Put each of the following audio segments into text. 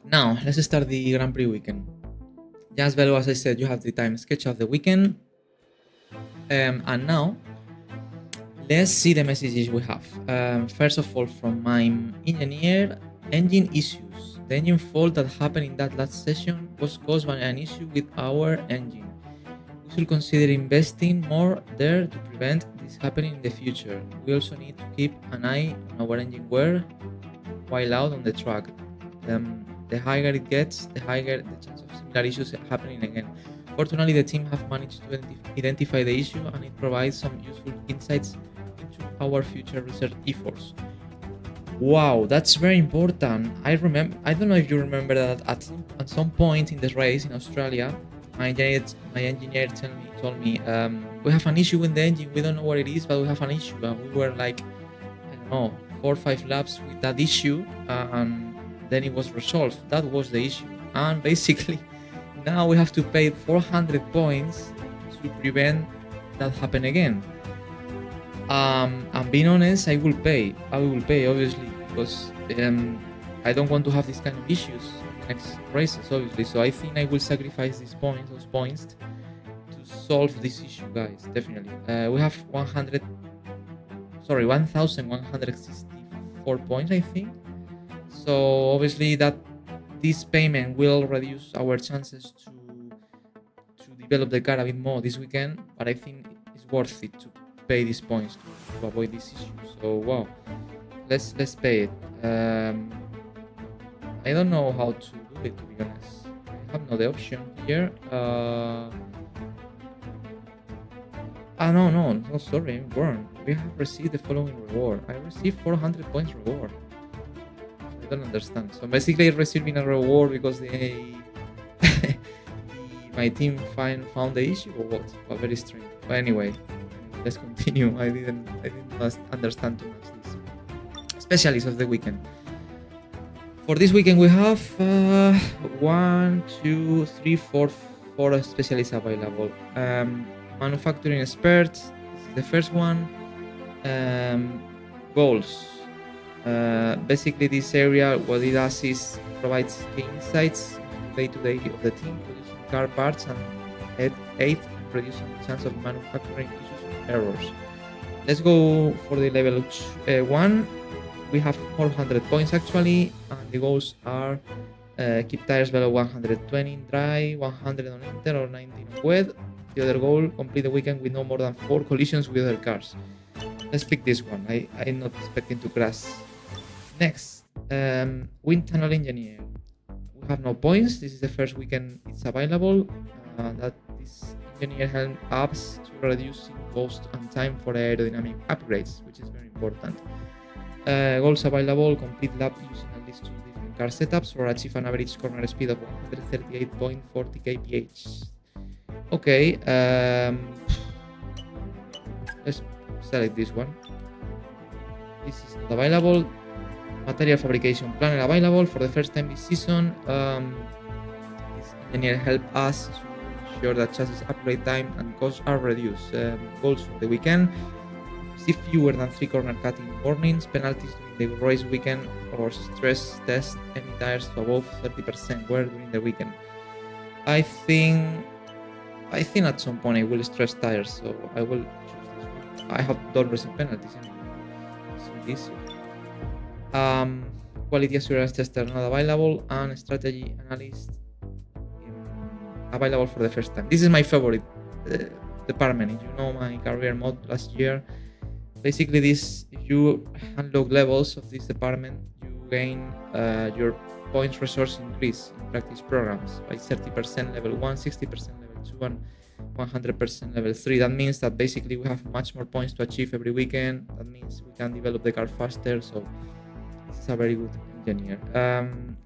Now, let's start the Grand Prix weekend. Just below, as I said, you have the time sketch of the weekend. And now, let's see the messages we have. First of all, from my engineer, engine issues. The engine fault that happened in that last session was caused by an issue with our engine. We should consider investing more there to prevent this happening in the future. We also need to keep an eye on our engine wear while out on the track. The higher it gets, the higher the chance of similar issues happening again. Fortunately, the team have managed to identify the issue, and it provides some useful insights into our future research efforts. Wow, that's very important. I don't know if you remember that at some point in the race in Australia, my engineer told me we have an issue with the engine. We don't know what it is, but we have an issue, and we were like, I don't know, 4 or 5 laps with that issue, and then it was resolved. That was the issue, and basically now we have to pay 400 points to prevent that happen again. And being honest, I will pay obviously, because I don't want to have this kind of issues in the next races, obviously. So I think I will sacrifice those points to solve this issue, guys. Definitely. We have 1,164 points, I think. So obviously that this payment will reduce our chances to develop the car a bit more this weekend, but I think it's worth it to pay these points to avoid this issue. So wow, let's pay it. I don't know how to do it, to be honest. I have no the option here. No, sorry, I'm wrong. We have received the following reward. I received 400 points reward. I don't understand. So basically, receiving a reward because my team found the issue, or what? Well, very strange. But anyway, let's continue. I didn't understand too much this. Specialists of the weekend. For this weekend, we have 1, 2, 3, 4 specialists available. Manufacturing experts. This is the first one. Goals. Basically, this area, what it does is provides key insights day-to-day of the team, producing car parts and aid in reducing the chance of manufacturing issues and errors. Let's go for the level 1. We have 400 points actually, and the goals are keep tires below 120 in dry, 100 on inter, or 90 on wet. The other goal, complete the weekend with no more than 4 collisions with other cars. Let's pick this one. I'm not expecting to crash. Next, wind tunnel engineer. We have no points. This is the first weekend it's available. That this engineer helps us to reduce cost and time for aerodynamic upgrades, which is very important. Goals available: complete lap using at least 2 different car setups, or achieve an average corner speed of 138.40 kph. Okay, let's select this one. This is not available. Material fabrication planner available for the first time this season. This engineer help us to ensure that chassis upgrade time and costs are reduced. Goals for the weekend: receive fewer than 3 corner cutting warnings, penalties during the race weekend, or stress test any tires to above 30% wear during the weekend. I think at some point I will stress tires, so I will choose this one. I have don't receive penalties anyway, so this. Quality assurance tester not available, and strategy analyst available for the first time. This is my favorite department. If you know my career mode last year, basically this, if you unlock levels of this department, you gain your points resource increase in practice programs by 30% level 1, 60% level 2, and 100% level 3. That means that basically we have much more points to achieve every weekend. That means we can develop the car faster. So this is a very good engineer.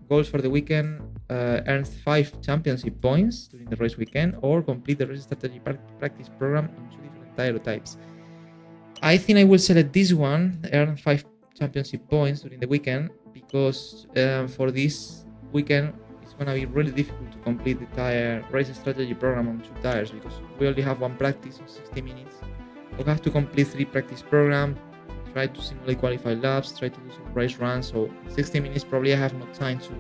Goals for the weekend: earn 5 championship points during the race weekend, or complete the race strategy practice program in 2 different tire types. I think I will select this one, earn 5 championship points during the weekend, because for this weekend it's gonna be really difficult to complete the tire race strategy program on 2 tires, because we only have 1 practice in 60 minutes. We have to complete 3 practice programs, try to simulate qualified laps, try to do some race runs. So 60 minutes probably I have no time to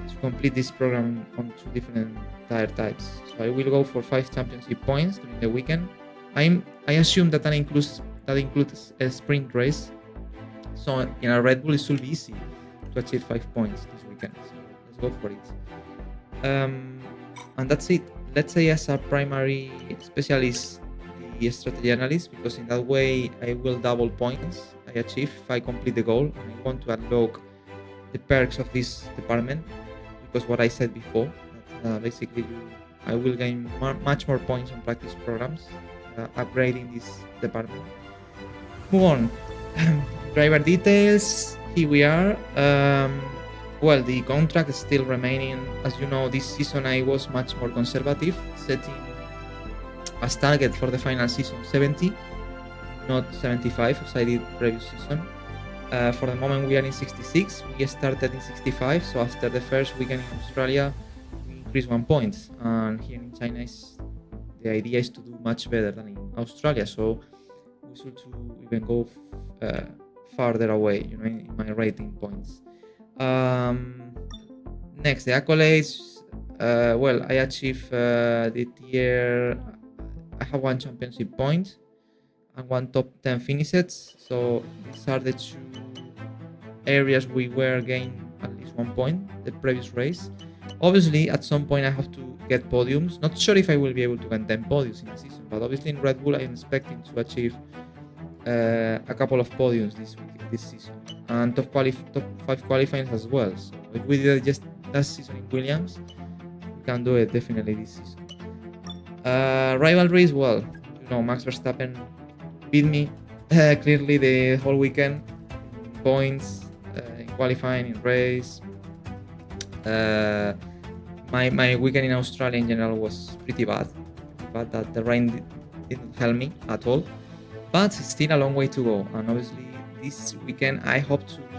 to complete this program on 2 different tire types. So I will go for 5 championship points during the weekend. I assume that includes a sprint race. So in a Red Bull it should be easy to achieve 5 points this weekend. So let's go for it. And that's it. Let's say as a primary specialist, the strategy analyst, because in that way I will double points I achieve if I complete the goal. And I want to unlock the perks of this department, because what I said before, that basically I will gain much more points on practice programs, upgrading this department. Move on. Driver details. Here we are. Well, the contract is still remaining. As you know, this season I was much more conservative, setting as target for the final season 70, not 75 as I did previous season. For the moment we are in 66. We started in 65, so after the first weekend in Australia we increased 1 point, and here in China the idea is to do much better than in Australia, so we should even go farther away, in my rating points. Next, the accolades. Well, I achieved the tier. I have 1 championship point and 1 top 10 finishes. So these are the 2 areas we were gaining at least 1 point the previous race. Obviously, at some point I have to get podiums. Not sure if I will be able to get 10 podiums in the season, but obviously in Red Bull I am expecting to achieve a couple of podiums this season, and top 5 qualifying as well. So if we did it just last season in Williams, we can do it definitely this season. Rivalries, well, Max Verstappen beat me clearly the whole weekend in points, in qualifying, in race. My weekend in Australia in general was pretty bad, but that the rain didn't help me at all. But still a long way to go, and obviously this weekend I hope to be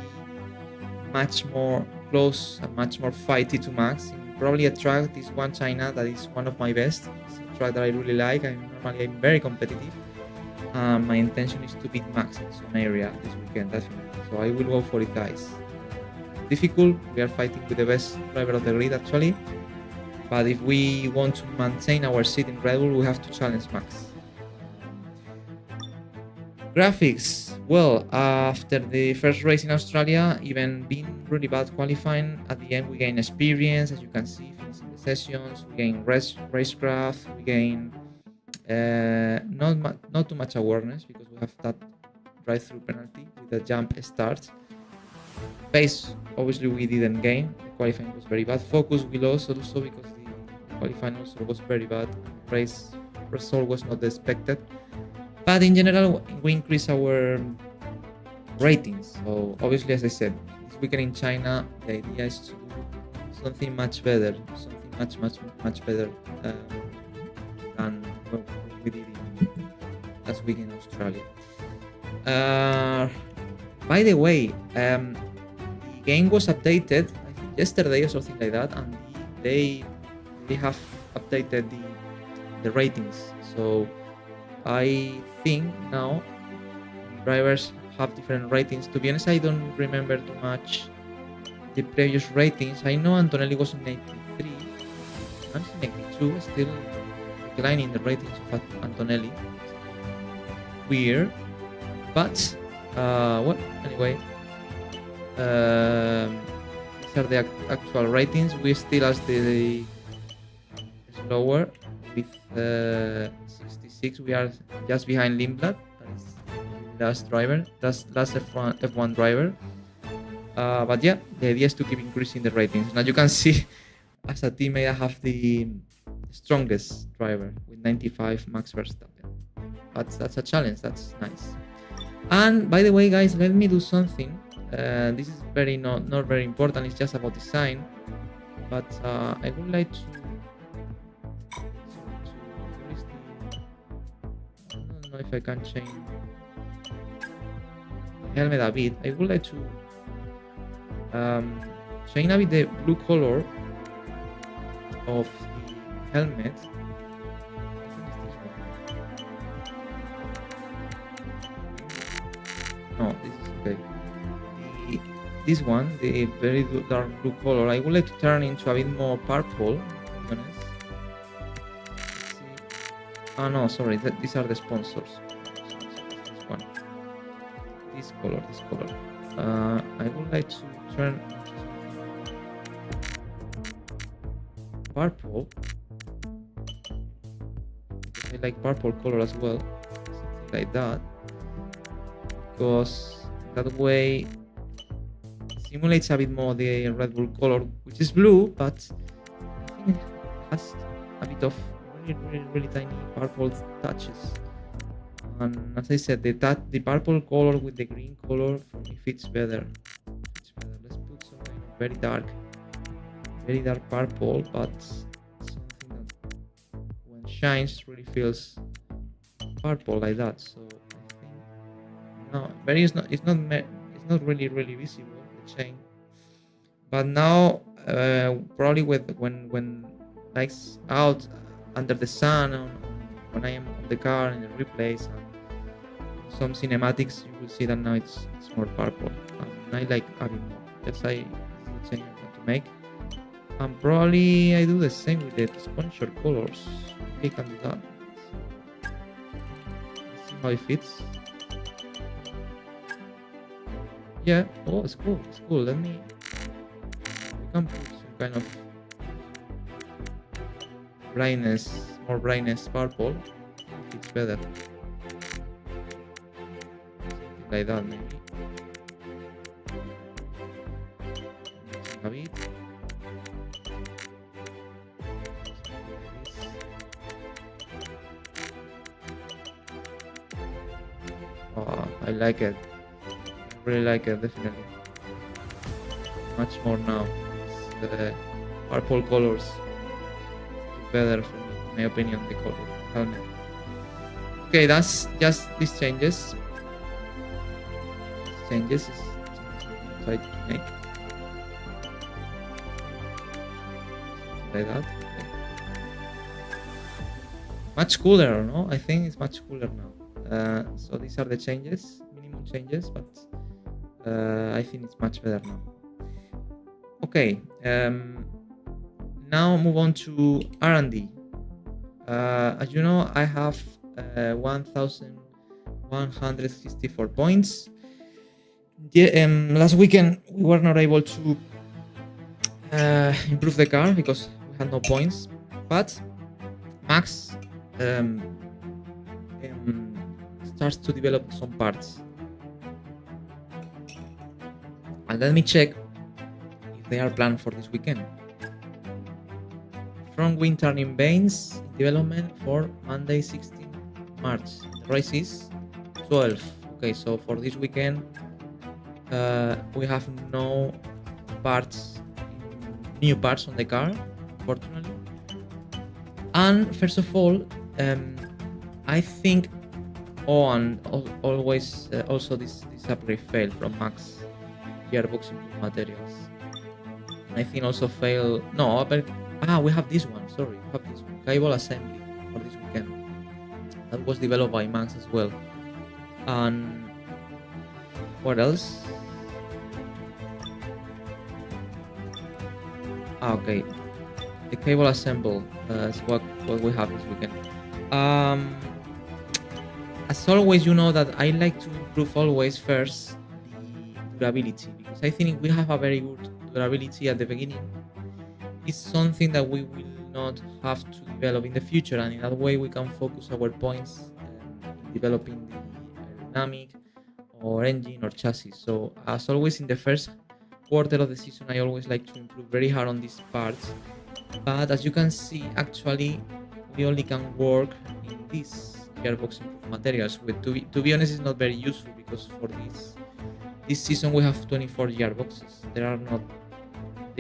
much more close and much more fighty to Max. Probably a track, this one China, that is one of my best. It's a track that I really like. I'm very competitive. My intention is to beat Max in some area this weekend, definitely. So I will go for it, guys. Difficult. We are fighting with the best driver of the grid actually. But if we want to maintain our seat in Red Bull, we have to challenge Max. Graphics. Well, after the first race in Australia, even being really bad qualifying, at the end we gain experience, as you can see, finishing the sessions, we gain racecraft, we gain not too much awareness because we have that drive-through penalty with the jump start. Pace, obviously we didn't gain, the qualifying was very bad. Focus we lost also because the qualifying also was very bad. Race result was not expected. But in general, we increase our ratings. So obviously, as I said, this weekend in China, the idea is to do something much better, much better than what we did last week in Australia. By the way, the game was updated, I think yesterday or something like that, and they have updated the ratings. So I think now drivers have different ratings. To be honest, I don't remember too much the previous ratings. I know Antonelli was in 83, I'm in 82, still declining the ratings of Antonelli. Weird, but well, anyway, these are the actual ratings. We still as the slower with 66. We are just behind Lindblad, that is last driver, last F1 driver. But yeah, the idea is to keep increasing the ratings. Now you can see, as a teammate, I have the strongest driver with 95, Max Verstappen. That's a challenge. That's nice. And by the way, guys, let me do something. This is not very important. It's just about design. But I would like to. I don't know if I can change the helmet a bit. I would like to change a bit the blue color of the helmet. No, this is okay. this one, the very dark blue color, I would like to turn into a bit more purple, to be honest. Let's see. Oh no, sorry, these are the sponsors. This one. This color. I would like to turn purple. I like purple color as well, something like that, because that way it simulates a bit more the Red Bull color, which is blue, but I think it has a bit of really tiny purple touches. And as I said, the purple color with the green color for me fits better. Let's put some kind of very dark purple, but something that when shines really feels purple like that. So I think no, very it's not really visible, the chain. But now probably when lights out under the sun, when I am on the car in the replays and some cinematics, you will see that now it's more purple, and I like adding more. That's the change I want to make. And probably I do the same with the sponsor colors. Maybe I can do that. So, let's see how it fits. Yeah, oh, it's cool. We can put some kind of more brightness purple. It fits better. Something like that, maybe. A bit. Oh, I like it. I really like it, definitely. Much more now. The purple colors better for me, in my opinion, the color helmet. Okay, that's just these changes. Is try to make like that. Okay. Much cooler, no? I think it's much cooler now. So these are the changes, minimum changes, but I think it's much better now. Okay, now move on to R&D. As you know, I have 1,164 points. Last weekend we were not able to improve the car because we had no points, but Max starts to develop some parts, and let me check if they are planned for this weekend. Front wing turning vanes in development for Monday 16 March. The race is 12. Okay, so for this weekend we have no new parts on the car, fortunately. And first of all, I think always also this upgrade failed from Max gearbox improved materials. I think also failed. No, but we have this one. Sorry, we have this one. Cable assembly for this weekend. That was developed by Max as well. And what else? Okay, the cable assemble is what we have this weekend. As always, you know that I like to improve always first the durability, because I think we have a very good durability at the beginning. It's something that we will not have to develop in the future, and in that way we can focus our points in developing the aerodynamic or engine or chassis. So as always, in the first quarter of the season, I always like to improve very hard on these parts, but as you can see, actually we only can work in these gearbox improved materials. To be honest, it's not very useful, because for this season we have 24 gearboxes. They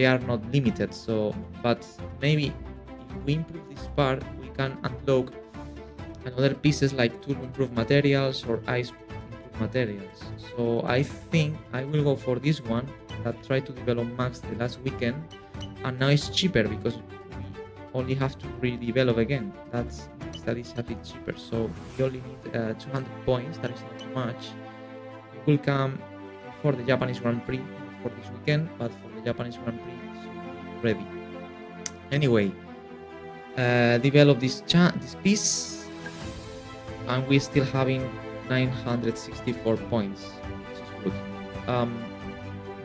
are not limited. So, but maybe if we improve this part, we can unlock another pieces like turbo improved materials or ice improved materials. So I think I will go for this one that tried to develop Max the last weekend, and now it's cheaper because we only have to redevelop again. That is a bit cheaper. So we only need 200 points. That is not too much. It will come before the Japanese Grand Prix in for this weekend, but for the Japanese Grand Prix, it's ready. Anyway, develop this piece, and we're still having 964 points, which is good.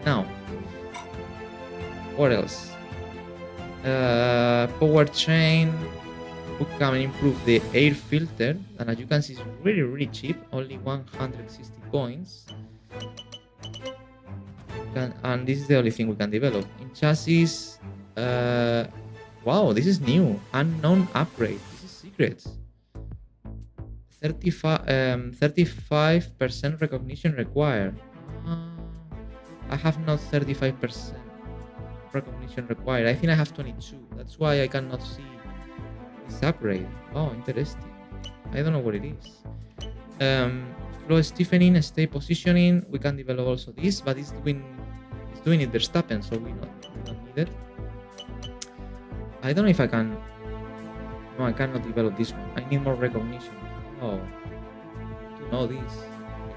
Now, what else? Powertrain. We can improve the air filter, and as you can see, it's really cheap, only 160 points. And this is the only thing we can develop. In chassis, wow, this is new. Unknown upgrade. This is secret. 35% recognition required. I have not 35% recognition required. I think I have 22. That's why I cannot see this upgrade. Oh, interesting. I don't know what it is. Flow stiffening, stay positioning. We can develop also this, but it's doing it Verstappen, so we don't need it. I don't know if I can. No, I cannot develop this one. I need more recognition. Oh, to know this.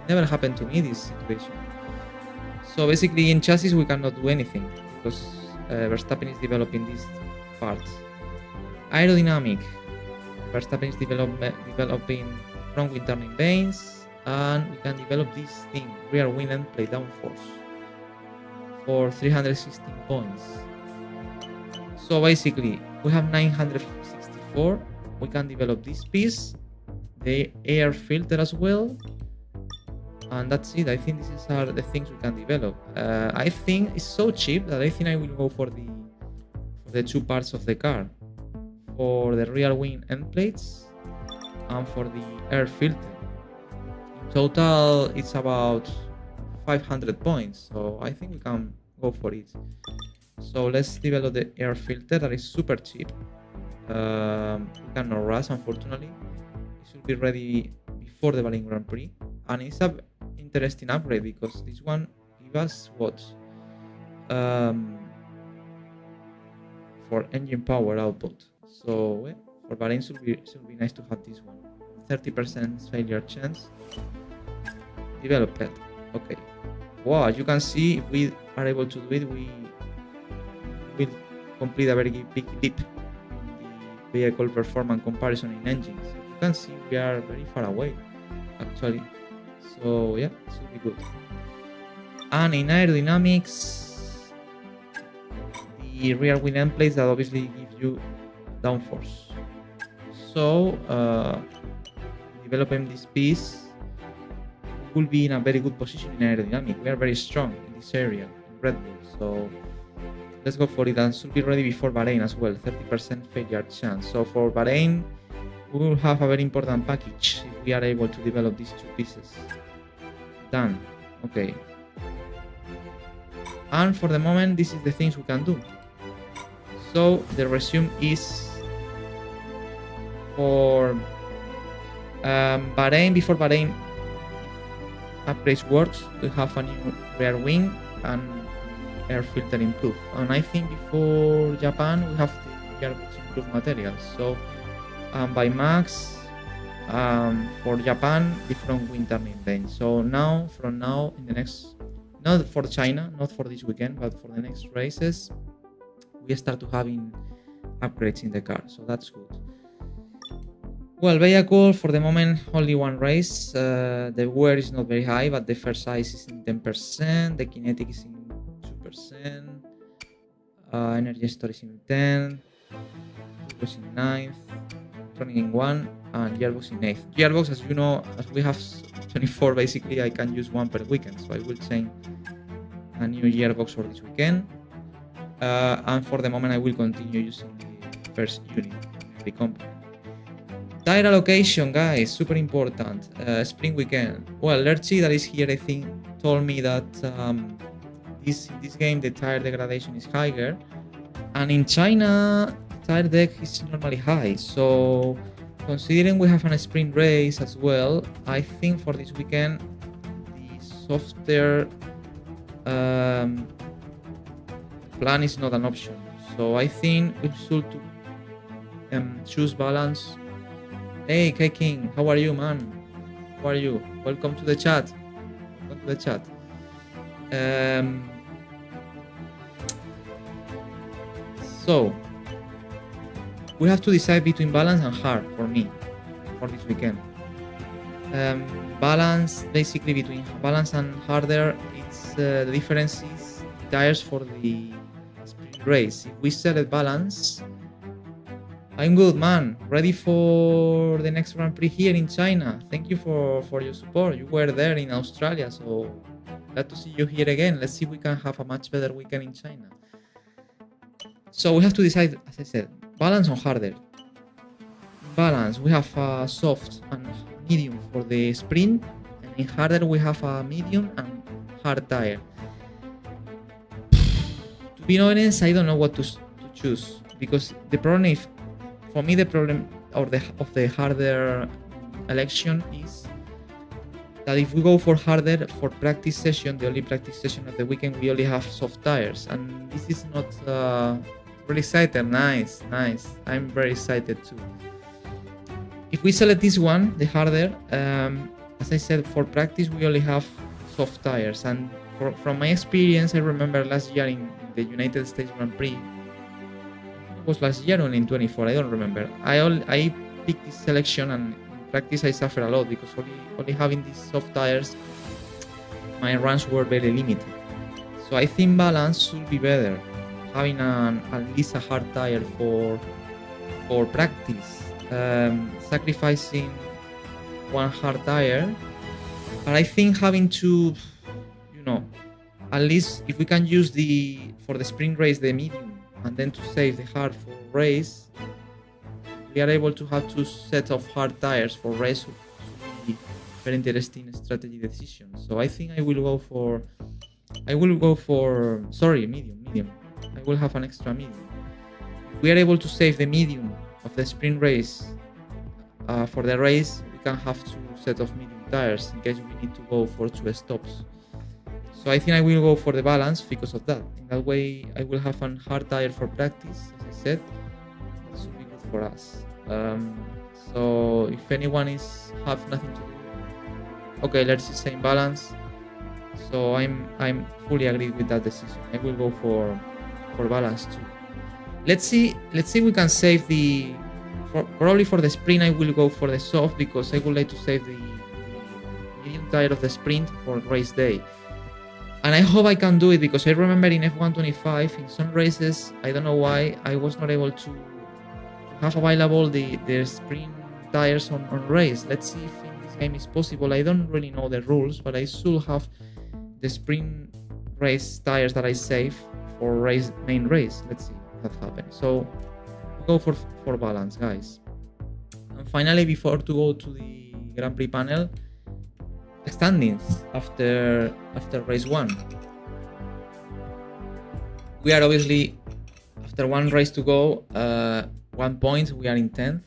It never happened to me, this situation. So basically, in chassis we cannot do anything because Verstappen is developing these parts. Aerodynamic. Verstappen is developing front wing turning vanes, and we can develop this thing, rear wing end plate downforce, for 316 points. So basically, we have 964. We can develop this piece, the air filter as well, and that's it. I think these are the things we can develop. I think it's so cheap that I think I will go for the two parts of the car, for the rear wing end plates and for the air filter. In total, it's about 500 points, so I think we can go for it. So let's develop the air filter that is super cheap. We cannot rush, unfortunately. It should be ready before the Bahrain Grand Prix, and it's an interesting upgrade because this one gives us what, for engine power output. So for Bahrain should be nice to have this one. 30% failure chance. Develop it. Okay. Wow, as you can see, if we are able to do it, we will complete a very big leap in the vehicle performance comparison in engines. You can see we are very far away, actually. So yeah, it should be good. And in aerodynamics, the rear wing end plates that obviously give you downforce. So developing this piece will be in a very good position in aerodynamics. We are very strong in this area in Red Bull, so let's go for it, and should be ready before Bahrain as well. 30% failure chance. So for Bahrain, we will have a very important package if we are able to develop these two pieces. Done. Okay. And for the moment, this is the things we can do. So the resume is for Bahrain. Before Bahrain upgrades works, we have a new rear wing and air filter improved. And I think before Japan, we have the gearbox improved materials. So by Max, for Japan, the front wing turning vane. So now, from now, in the next, not for China, not for this weekend, but for the next races, we start to having upgrades in the car. So that's good. Well, vehicle, for the moment, only one race. The wear is not very high, but the first size is in 10%. The kinetic is in 2%. Energy storage in 10. Gearbox in 9th. Turning in 1. And gearbox in 8th. Gearbox, as you know, as we have 24, basically, I can use one per weekend. So I will change a new gearbox for this weekend. And for the moment, I will continue using the first unit, the component. Tire allocation, guys, super important. Spring weekend. Well, Lerchi, that is here, I think, told me that in this game the tire degradation is higher, and in China tire deck is normally high. So considering we have a sprint race as well, I think for this weekend the softer plan is not an option. So I think we should choose balance. Hey, K King, how are you, man? How are you? Welcome to the chat. Welcome to the chat. So we have to decide between balance and hard for me for this weekend. Balance, basically between balance and harder, it's the difference is tires for the sprint race. If we select balance, I'm good, man. Ready for the next Grand Prix here in China. Thank you for your support. You were there in Australia, so glad to see you here again. Let's see if we can have a much better weekend in China. So we have to decide, as I said, balance or harder. Balance, we have a soft and medium for the sprint, and in harder we have a medium and hard tire. To be honest, I don't know what to choose, because the problem is, for me, the problem of the harder election is that if we go for harder for practice session, the only practice session of the weekend, we only have soft tires, and this is not really excited. Nice. I'm very excited too. If we select this one, the harder, as I said, for practice we only have soft tires, and from my experience, I remember last year in the United States Grand Prix, it was last year or in 24, I don't remember. I picked this selection, and in practice I suffered a lot because only having these soft tires, my runs were very limited. So I think balance should be better, having at least a hard tire for practice. Sacrificing one hard tire, but I think having to, at least if we can use for the sprint race the medium, and then to save the hard for race, we are able to have 2 sets of hard tires for race. Would be very interesting strategy decision. So I think I will go for medium. I will have an extra medium. If we are able to save the medium of the sprint race for the race, we can have 2 sets of medium tires in case we need to go for 2 stops. So I think I will go for the balance because of that. In that way, I will have a hard tire for practice, as I said. That should be good for us. So if anyone have nothing to do, okay, let's say balance. So I'm fully agreed with that decision. I will go for balance too. Let's see if we can save probably for the sprint I will go for the soft, because I would like to save the medium tire of the sprint for race day. And I hope I can do it, because I remember in F125 in some races, I don't know why, I was not able to have available the sprint tires on race. Let's see if in this game is possible. I don't really know the rules, but I should have the sprint race tires that I save for main race. Let's see what happens. So go for balance, guys. And finally, before to go to the Grand Prix panel, standings after race 1. We are obviously, after 1 race to go, 1 point, we are in 10th.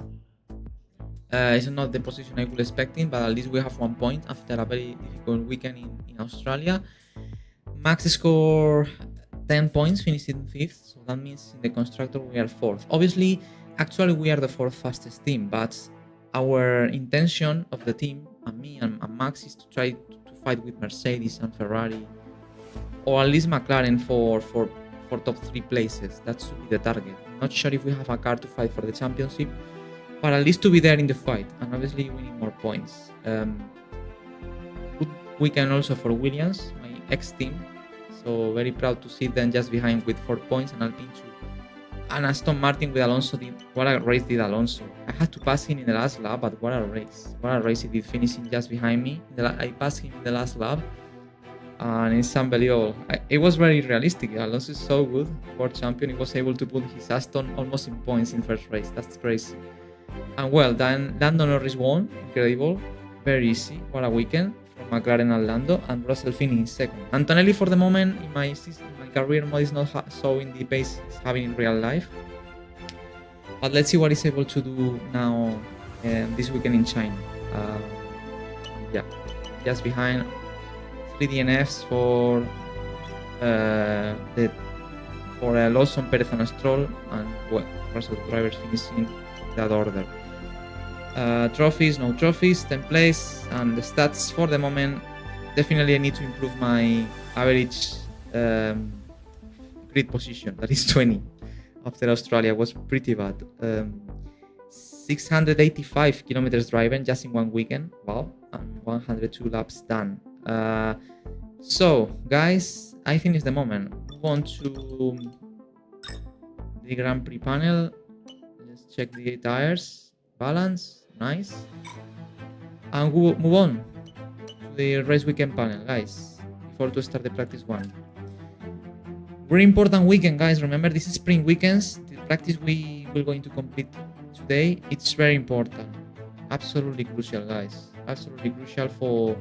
It's not the position I was expecting, but at least we have 1 point after a very difficult weekend in Australia. Max score 10 points, finishing 5th, so that means in the constructor we are 4th. Obviously, actually we are the 4th fastest team, but our intention of the team, and me and Max, is to try to fight with Mercedes and Ferrari, or at least McLaren for top 3 places. That should be the target. Not sure if we have a car to fight for the championship, but at least to be there in the fight, and obviously we need more points. Good weekend also for Williams, my ex-team, so very proud to see them just behind with 4 points, and Alpine 2. And Aston Martin with Alonso, what a race did Alonso. I had to pass him in the last lap, but what a race he did, finishing just behind me. I passed him in the last lap, and it's unbelievable. It was very realistic. Alonso is so good, world champion. He was able to put his Aston almost in points in first race. That's crazy. And well, then Lando Norris won, incredible, very easy. What a weekend for McLaren and Lando, and Russell finishing second. Antonelli, for the moment, in my career mode, is not showing the pace he's having in real life. But let's see what he's able to do now this weekend in China. Yeah, just behind 3 DNFs for Lawson, Perez and Stroll, and well, rest of the drivers finishing that order. Trophies, no trophies, 10th place, and the stats for the moment. Definitely I need to improve my average grid position, that is 20. after Australia was pretty bad. 685 kilometers driving just in one weekend. Wow, and 102 laps done. So, guys, I think it's the moment. Move on to the Grand Prix panel. Let's check the tires. Balance. Nice. And we'll move on to the race weekend panel, guys, before to start the practice one. Very important weekend, guys. Remember, this is spring weekends. The practice we will going to complete today, it's very important. Absolutely crucial, guys. Absolutely crucial for,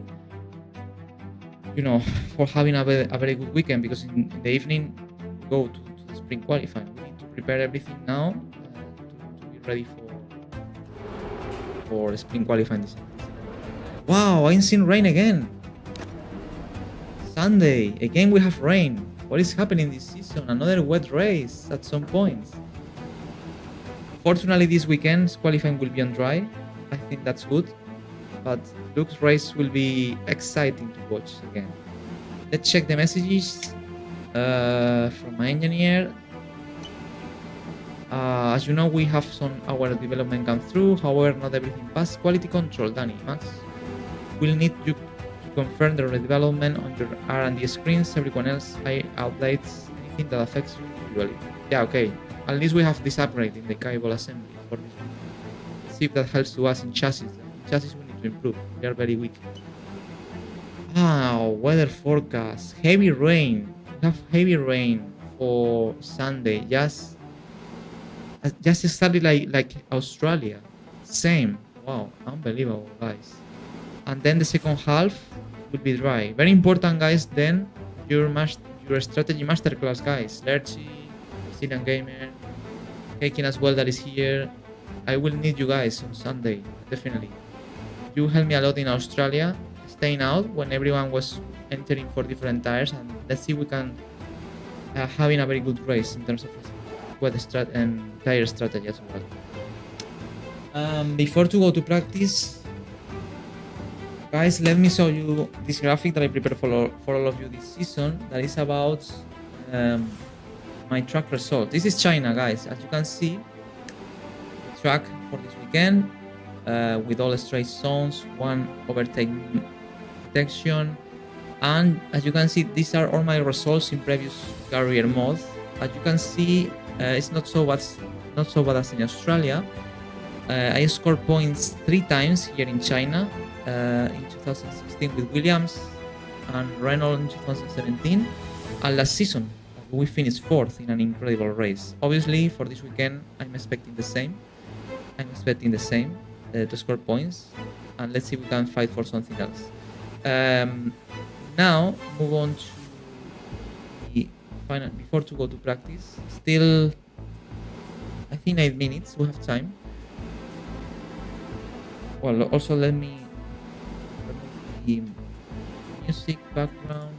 you know, for having a very good weekend, because in the evening we go to the spring qualifying. We need to prepare everything now to be ready for spring qualifying. Wow, I'm seeing rain again. Sunday again we have rain. What is happening this season? Another wet race at some points. Fortunately, this weekend's qualifying will be on dry. I think that's good. But Luke's race will be exciting to watch again. Let's check the messages from my engineer. As you know, we have our development gone through. However, not everything passed. Quality control, Danny. Max will need you to confirm the development on your R&D screens. Everyone else, I outlets anything that affects you individually. Yeah, okay. At least we have this upgrade in the cable assembly for this one. Let's see if that helps to us in chassis. In chassis we need to improve. We are very weak. Weather forecast. Heavy rain. We have heavy rain for Sunday. Just exactly like Australia. Same. Wow, unbelievable, guys. And then the second half will be dry. Very important, guys. Then your strategy masterclass, guys. Lerchi, Brazilian Gamer, Kakin as well that is here. I will need you guys on Sunday, definitely. You helped me a lot in Australia, staying out when everyone was entering for different tires, and let's see if we can having a very good race in terms of weather and tire strategy as well. Before to go to practice, guys, let me show you this graphic that I prepared for all of you this season. That is about my track result. This is China, guys. As you can see, the track for this weekend with all straight zones, one overtake detection, and as you can see, these are all my results in previous career modes. As you can see, it's not so bad as in Australia. I scored points 3 times here in China. In 2016 with Williams and Renault in 2017, and last season we finished 4th in an incredible race. Obviously, for this weekend, I'm expecting the same. To score points, and let's see if we can fight for something else. Now, move on to the final. Before to go to practice, still, I think 8 minutes. We have time. Well, also let me the music background,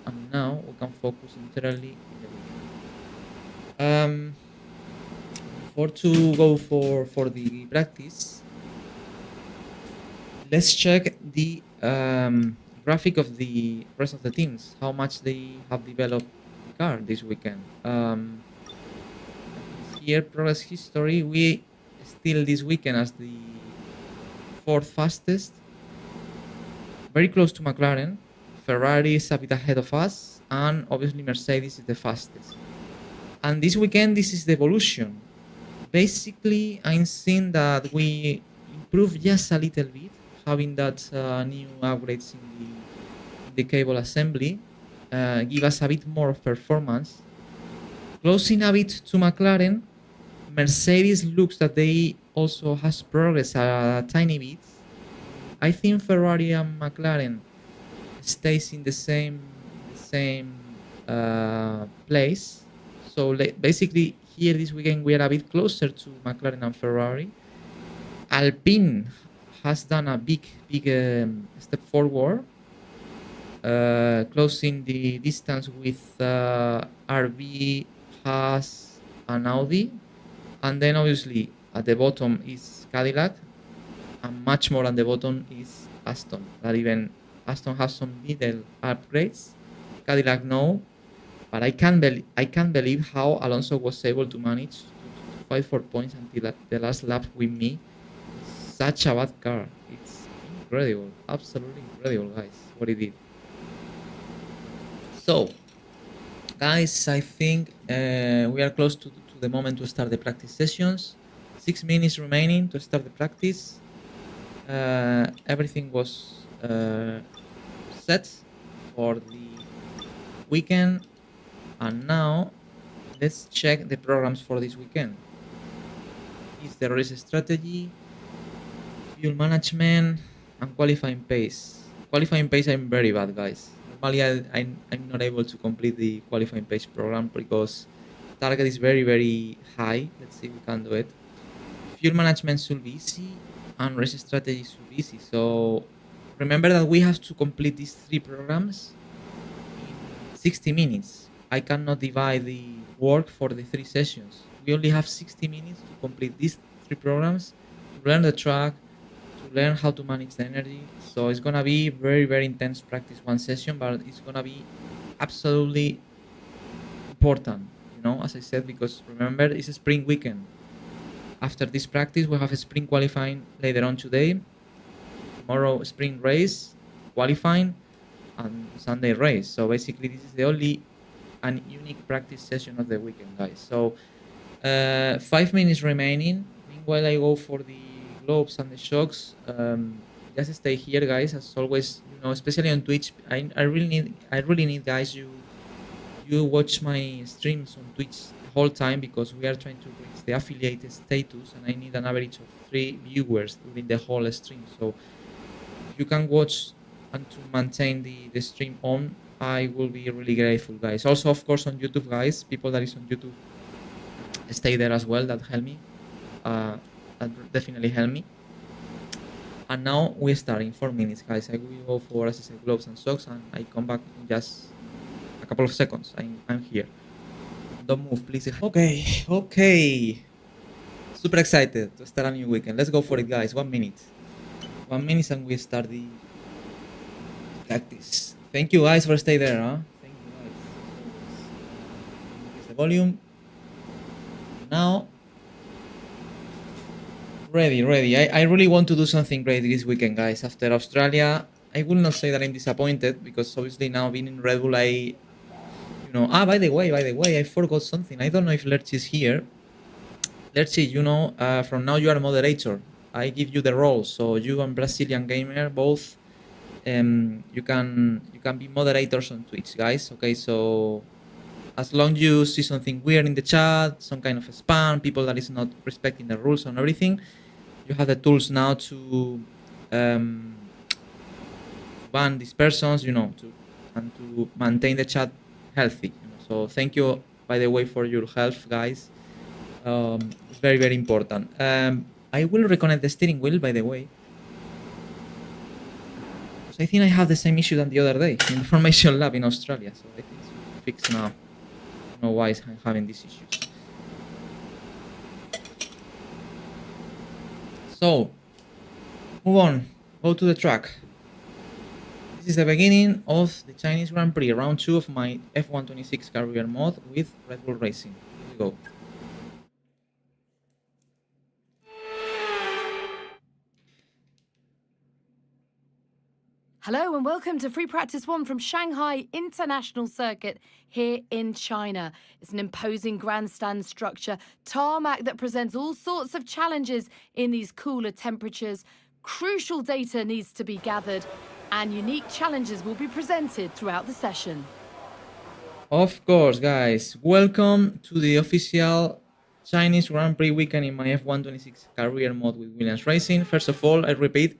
and now we can focus entirely before to go for the practice, let's check the graphic of the rest of the teams, how much they have developed the car this weekend. Here, progress history, we still this weekend as the 4th fastest, very close to McLaren. Ferrari is a bit ahead of us, and obviously Mercedes is the fastest. And this weekend, this is the evolution. Basically, I'm seeing that we improved just a little bit, having that new upgrades in the cable assembly, give us a bit more of performance. Closing a bit to McLaren, Mercedes looks that they also has progress a tiny bit. I think Ferrari and McLaren stays in the same place. So basically here this weekend we are a bit closer to McLaren and Ferrari. Alpine has done a big step forward, closing the distance with RB, Haas, and Audi. And then obviously at the bottom is Cadillac, and much more at the bottom is Aston. That even Aston has some middle upgrades. Cadillac no. But I can't believe how Alonso was able to manage to fight for points until the last lap with me. Such a bad car. It's incredible, absolutely incredible, guys, what he did. So, guys, I think we are close to the moment to start the practice sessions. 6 minutes remaining to start the practice. Everything was set for the weekend, and now let's check the programs for this weekend. Is the race strategy, fuel management, and qualifying pace. Qualifying pace, I'm very bad, guys. Normally, I'm not able to complete the qualifying pace program because target is very high. Let's see if we can do it. Fuel management should be easy, and race strategy should be easy. So remember that we have to complete these 3 programs in 60 minutes. I cannot divide the work for the 3 sessions. We only have 60 minutes to complete these 3 programs, to learn the track, to learn how to manage the energy. So it's gonna be very intense practice one session, but it's gonna be absolutely important, you know, as I said, because remember, it's a spring weekend. After this practice, we have a spring qualifying later on today. Tomorrow, spring race, qualifying, and Sunday race. So basically, this is the only and unique practice session of the weekend, guys. So 5 minutes remaining. Meanwhile, I go for the globes and the shocks. Just stay here, guys. As always, you know, especially on Twitch, I really need guys. You watch my streams on Twitch the whole time because we are trying to reach the affiliated status, and I need an average of 3 viewers during the whole stream. So if you can watch and to maintain the stream on, I will be really grateful, guys. Also, of course, on YouTube, guys, people that is on YouTube, stay there as well. That help me. That definitely help me. And now we start in 4 minutes, guys. I will go for, as I said, gloves and socks, and I come back in just a couple of seconds. I'm here. Don't move, please. Okay. Super excited to start a new weekend. Let's go for it, guys. 1 minute. 1 minute and we start the practice. Thank you, guys, for staying there, huh? Thank you, guys. Increase the volume. Now, ready. I really want to do something great this weekend, guys. After Australia, I will not say that I'm disappointed because obviously now being in Red Bull, by the way, I forgot something. I don't know if Lerch is here. Lerchi, from now you are moderator. I give you the role, so you and Brazilian Gamer both, you can be moderators on Twitch, guys. Okay, so as long as you see something weird in the chat, some kind of spam, people that is not respecting the rules and everything, you have the tools now to ban these persons, and to maintain the chat healthy. So thank you, by the way, for your help, guys. It's very important. I will reconnect the steering wheel, by the way. I think I have the same issue than the other day in the formation lab in Australia, so I think it's fixed now. I don't know why I'm having these issues. So, move on. Go to the track. This is the beginning of the Chinese Grand Prix, round 2 of my F126 career mode with Red Bull Racing. Here we go. Hello and welcome to Free Practice 1 from Shanghai International Circuit here in China. It's an imposing grandstand structure, tarmac that presents all sorts of challenges in these cooler temperatures. Crucial data needs to be gathered and unique challenges will be presented throughout the session. Of course, guys. Welcome to the official Chinese Grand Prix weekend in my F126 career mode with Williams Racing. First of all, I repeat,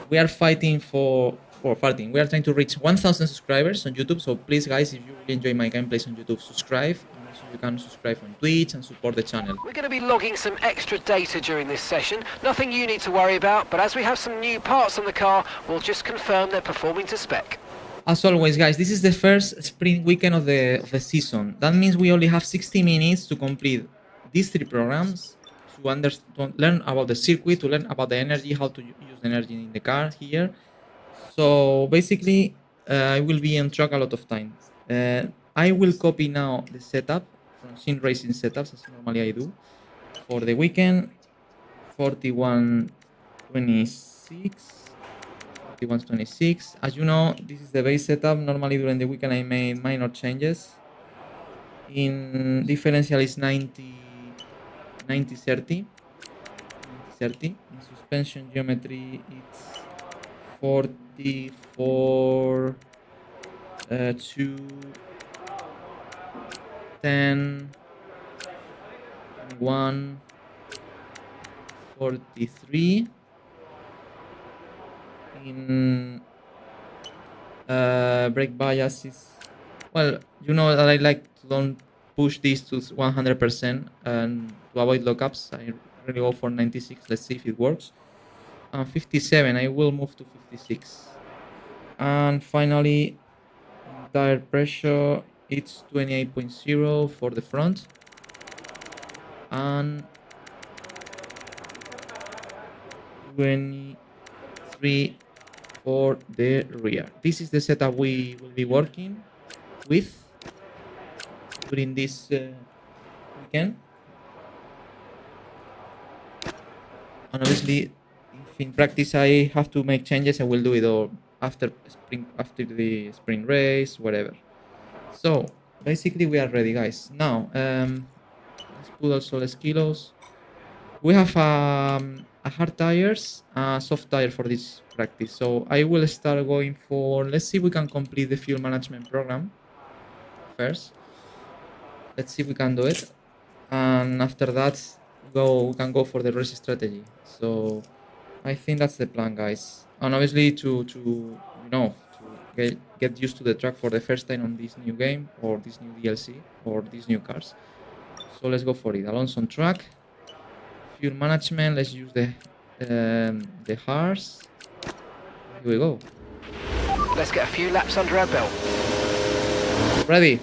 we are fighting we are trying to reach 1,000 subscribers on YouTube. So please, guys, if you really enjoy my gameplays on YouTube, subscribe. And also you can subscribe on Twitch and support the channel. We're going to be logging some extra data during this session. Nothing you need to worry about, but as we have some new parts on the car, we'll just confirm they're performing to spec. As always, guys, this is the first sprint weekend of the season. That means we only have 60 minutes to complete these 3 programs, to learn about the circuit, to learn about the energy, how to use the energy in the car here. So basically, I will be on track a lot of time. I will copy now the setup from Sim Racing Setups, as normally I do. For the weekend, 4126. 4126. As you know, this is the base setup. Normally during the weekend I made minor changes. In differential is 90 30. 30. In suspension geometry it's 44 2 10 1 43. In brake bias is, well, you know that I like to don't push this to 100% and to avoid lockups. I really go for 96. Let's see if it works. 57. I will move to 56. And finally, tire pressure, it's 28.0 for the front and 23 for the rear. This is the setup we will be working with during this weekend. And obviously, if in practice I have to make changes, I will do it all after the sprint race, whatever. So basically we are ready, guys. Now let's put also the kilos. We have a hard tires, soft tire for this practice. So I will start going for, let's see if we can complete the fuel management program first. Let's see if we can do it. And after that, we can go for the race strategy. So I think that's the plan, guys. And obviously to get used to the track for the first time on this new game or this new DLC or these new cars. So let's go for it. Alonso on track. Fuel management. Let's use the hards. Here we go. Let's get a few laps under our belt. Ready.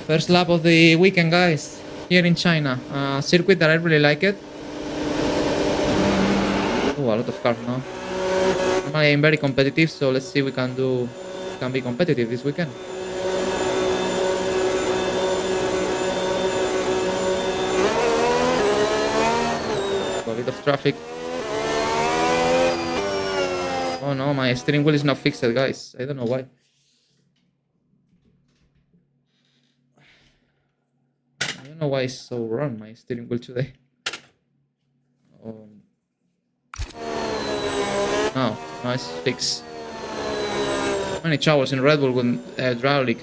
First lap of the weekend, guys. Here in China. Circuit that I really like it. Oh, a lot of cars now. Normally I'm very competitive, so let's see if we can be competitive this weekend. A bit of traffic. Oh no, my steering wheel is not fixed, guys. I don't know why. I don't know why it's so wrong, my steering wheel today. No, it's fixed. Many troubles in Red Bull with hydraulic.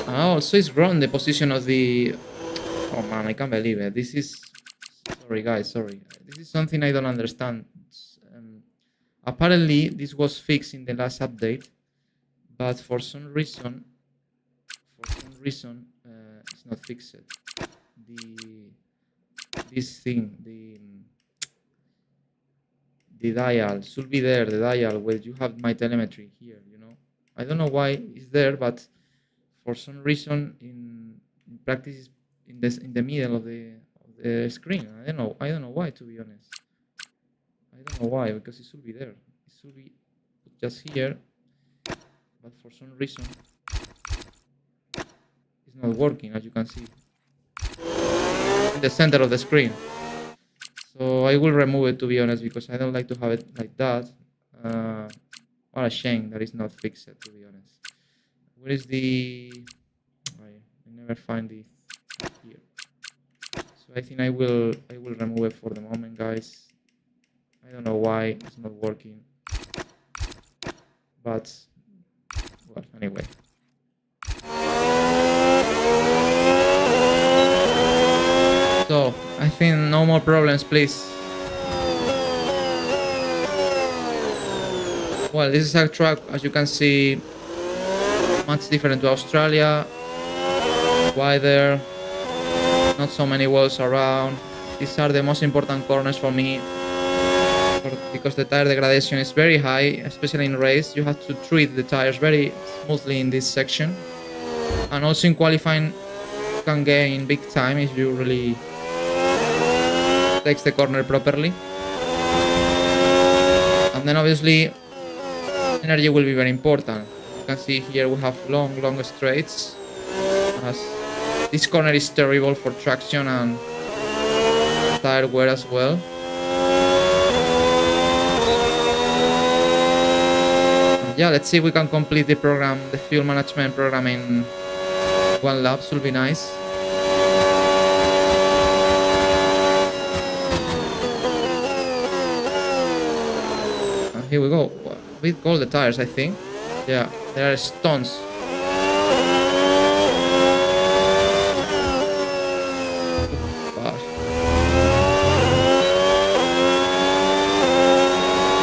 Also it's wrong the position of the... Oh man, I can't believe it. This is... Sorry guys, sorry. This is something I don't understand. Apparently this was fixed in the last update, but for some reason it's not fixed. This thing, the dial should be there. The dial where you have my telemetry here. You know, I don't know why it's there, but for some reason in practice it's in the middle of the screen. I don't know why, to be honest. I don't know why, because it should be there. It should be just here, but for some reason it's not working, as you can see, in the center of the screen. So I will remove it, to be honest, because I don't like to have it like that. What a shame that it's not fixed, to be honest. Where is the... I never find it here. So I think I will remove it for the moment, guys. I don't know why it's not working, but well, anyway. So I think no more problems, please. Well, this is a track, as you can see, much different to Australia. Wider, not so many walls around. These are the most important corners for me, because the tire degradation is very high, especially in race. You have to treat the tires very smoothly in this section, and also in qualifying you can gain big time if you really takes the corner properly. then obviously energy will be very important. You can see here we have long straights. As this corner is terrible for traction and tire wear as well. Yeah, let's see if we can complete the program, the fuel management program in 1 lap. Should be nice. And here we go. A bit cold the tires, I think. Yeah, there are stones.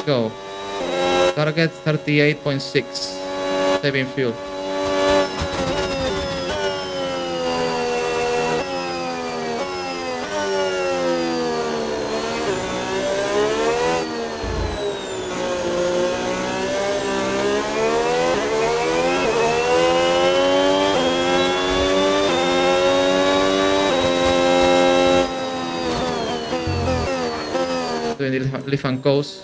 Go. Target 38.6. Saving fuel. Doing the lift and coast.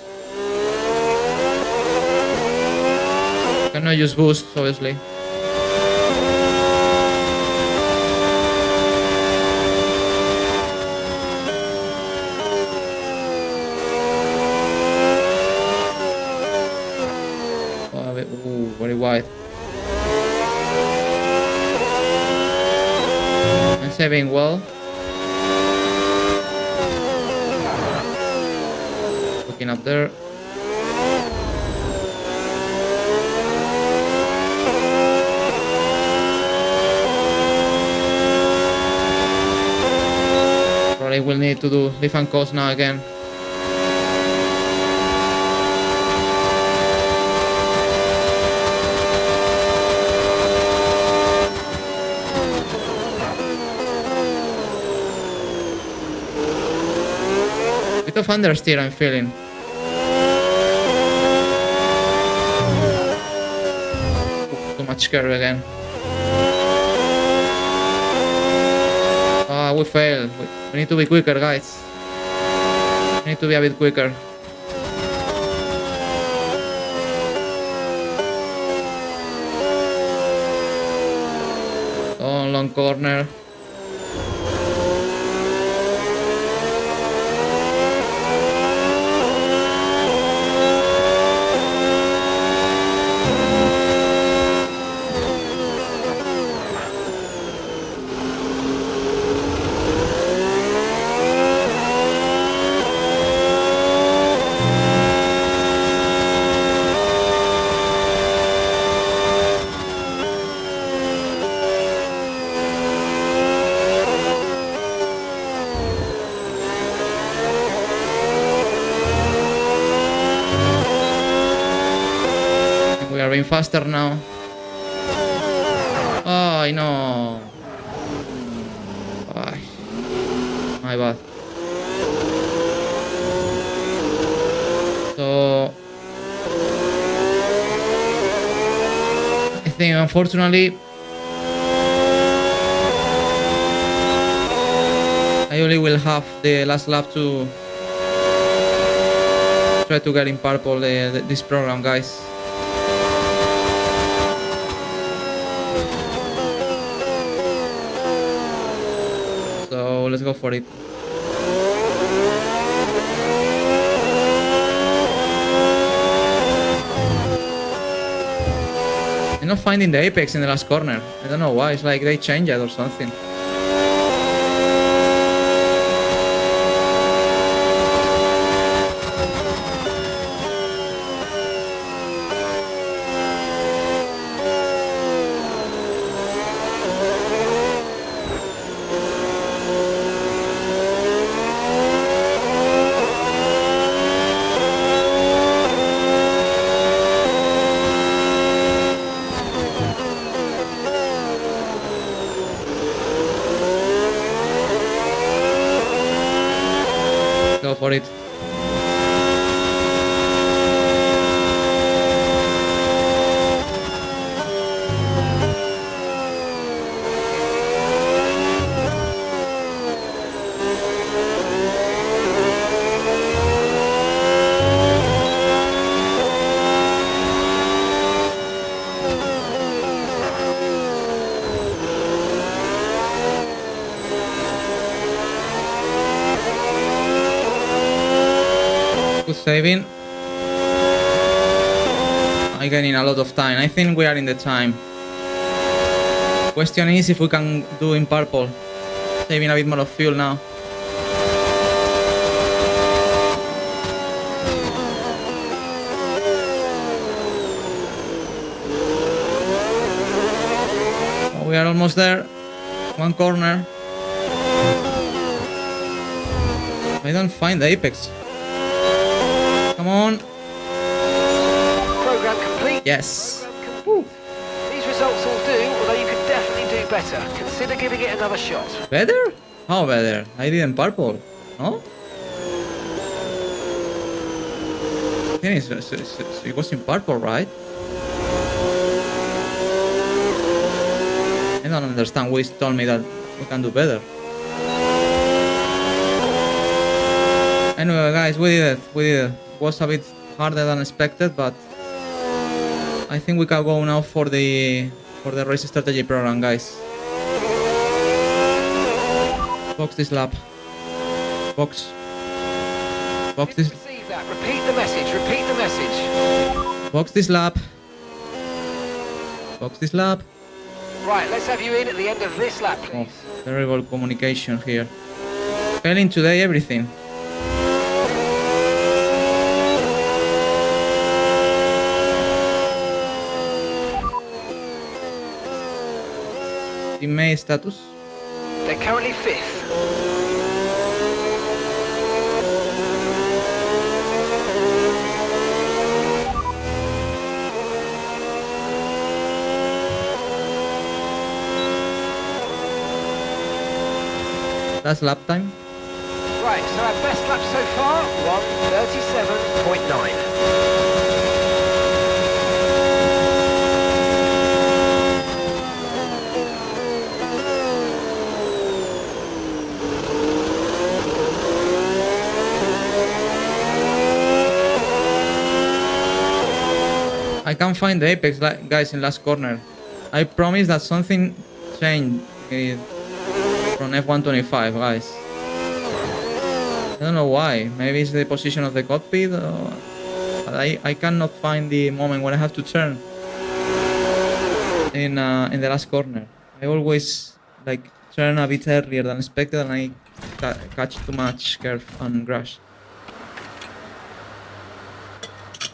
Cannot use boost, obviously. Ooh, very wide. And saving well. Looking up there. Probably will need to do lift and coast now again. Bit of understeer I'm feeling. Too much curve again. We failed. We need to be quicker, guys. We need to be a bit quicker. Oh, long corner. We are being faster now. Oh, I know. Oh, my bad. So I think unfortunately I only will have the last lap to try to get in purple this program, guys. So let's go for it. I'm not finding the apex in the last corner. I don't know why. It's like they changed it or something. Go for it. saving. I'm getting a lot of time. I think we are in the time. Question is if we can do in purple. Saving a bit more of fuel now. Oh, we are almost there. One corner. I don't find the apex. Come on. Program complete. Yes. Woo. These results will do, although you could definitely do better. Consider giving it another shot. Better? How better? I did in purple. No? I think it was in purple, right? I don't understand. Wiz told me that we can do better. Anyway, guys, we did it. We did it. Was a bit harder than expected, but I think we can go now for the race strategy program, guys. Box this lap. Box this. Receive that. Repeat the message. Repeat the message. Box this lap. Box this lap. Right, let's have you in at the end of this lap, Oh, please. terrible communication here. Failing today everything. Teammate status. They're currently 5th. That's lap time. Right, so our best lap so far, 1:37.9. I can't find the apex, guys, in last corner. I promise that something changed from F125, guys. I don't know why. Maybe it's the position of the cockpit, but I cannot find the moment when I have to turn in the last corner. I always like turn a bit earlier than expected, and I catch too much curve and crash.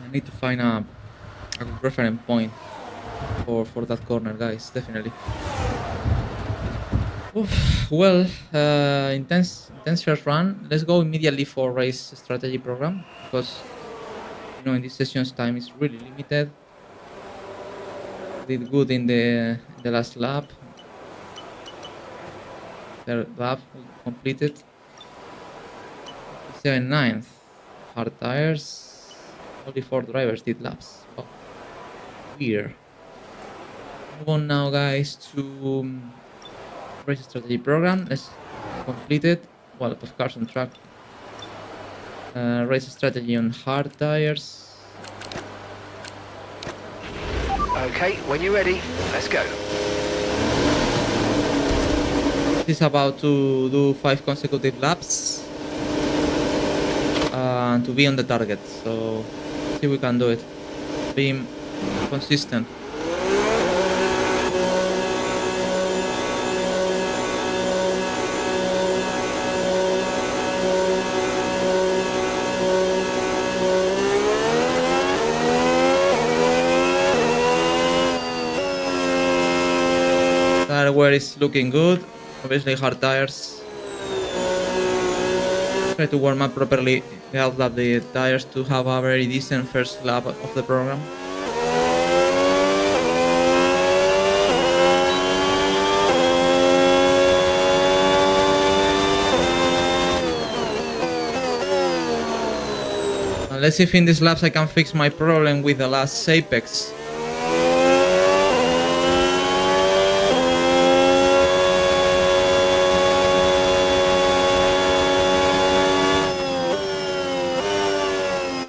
I need to find a good reference point for that corner, guys, definitely. Oof, well, intense first run. Let's go immediately for race strategy program, because you know in this session's time is really limited. Did good in the last lap. Third lap we completed. 7/9. Hard tires. Only 4 drivers did laps. Oh, weird. Move on now, guys, to race strategy program. Let's complete it. Well, of course, on track. Race strategy on hard tires. Okay, when you're ready, let's go. This is about to do 5 consecutive laps and to be on the target. So, see if we can do it. Being consistent. Hardware is looking good. Obviously hard tires. Try to warm up properly, help up the tires to have a very decent first lap of the program. And let's see if in these laps I can fix my problem with the last apex.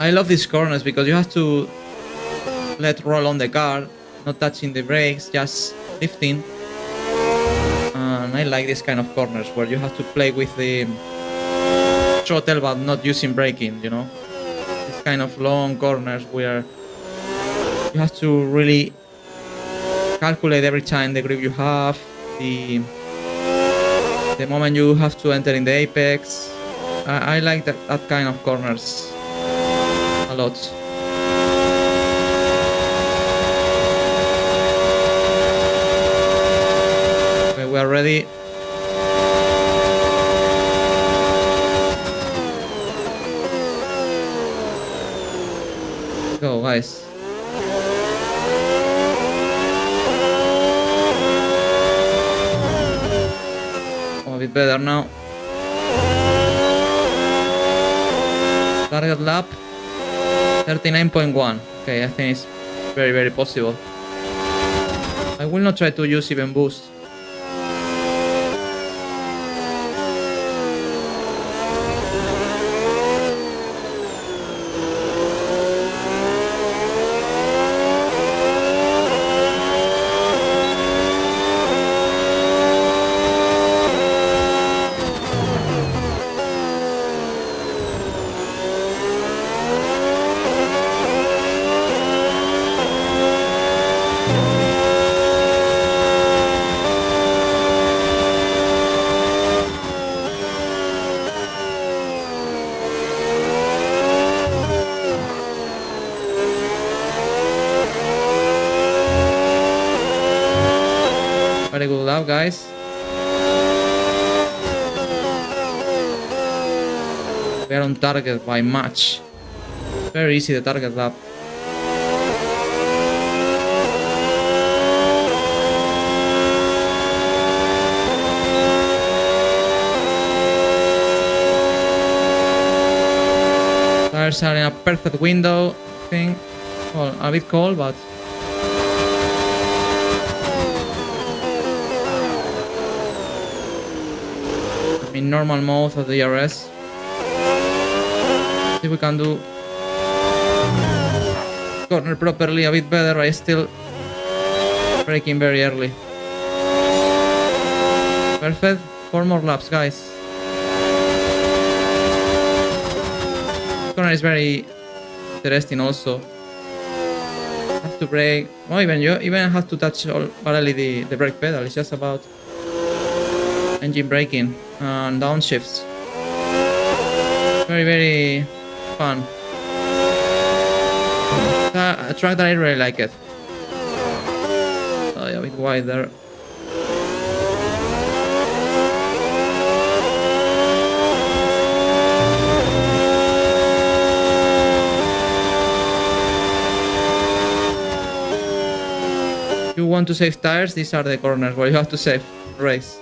I love these corners because you have to let roll on the car, not touching the brakes, just lifting. And I like this kind of corners where you have to play with the throttle but not using braking, you know. kind of long corners where you have to really calculate every time the grip you have, the moment you have to enter in the apex. I like that kind of corners a lot. Okay, we are ready. Go, guys. Oh, a bit better now. Target lap 39.1. Okay, I think it's very, very possible. I will not try to use even boost. Very good lap, guys. We are on target by much. Very easy, the target lap. Tires are in a perfect window, I think. Well, a bit cold, but in normal mode of the DRS. See if we can do corner properly a bit better. I still braking very early. Perfect. 4 more laps, guys. Corner is very interesting also. Have to brake. Well, you even have to touch barely the brake pedal. It's just about engine braking and downshifts. Very, very fun. A track that I really like it. Oh, yeah, a bit wide there. If you want to save tires, these are the corners where you have to save race.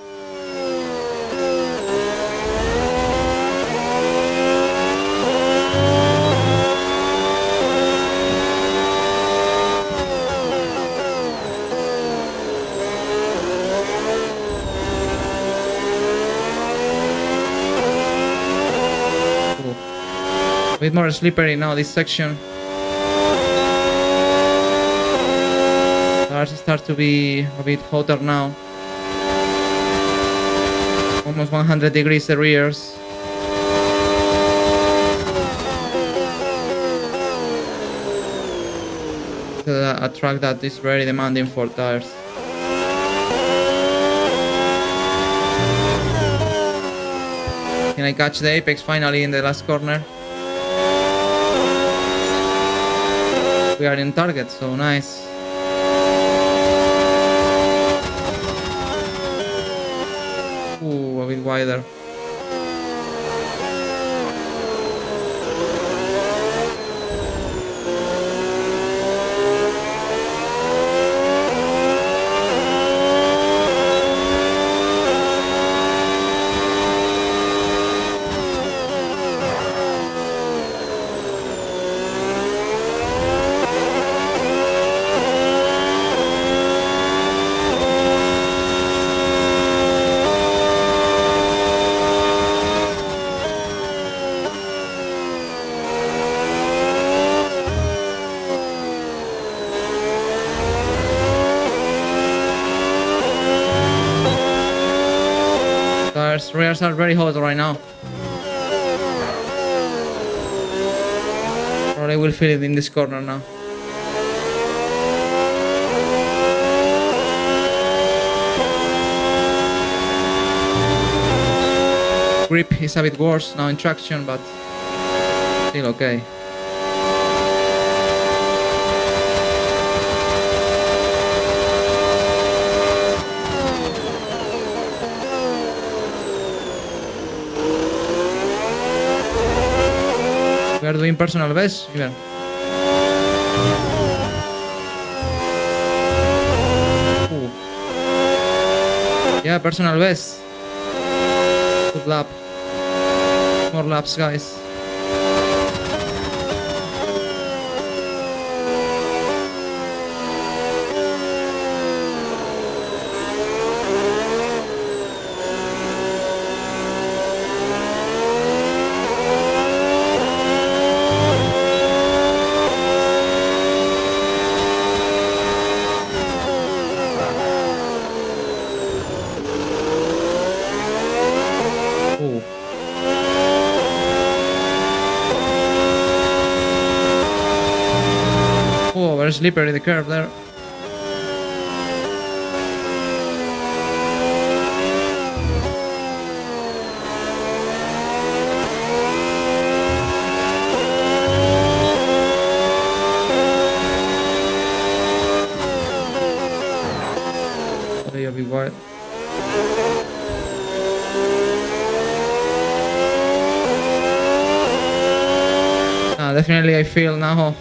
A bit more slippery now, this section. Tires start to be a bit hotter now. Almost 100 degrees the rears. A track that is very demanding for tires. Can I catch the apex finally in the last corner? We are in target, so nice. Ooh, a bit wider. Rears are very hot right now. Or I will feel it in this corner now. Grip is a bit worse now in traction, but still okay. We are doing personal best even. Ooh. Yeah, personal best. Good lap. More laps, guys. Ooh. Oh, very slippery the curve there. Okay, a bit wide. Definitely I feel now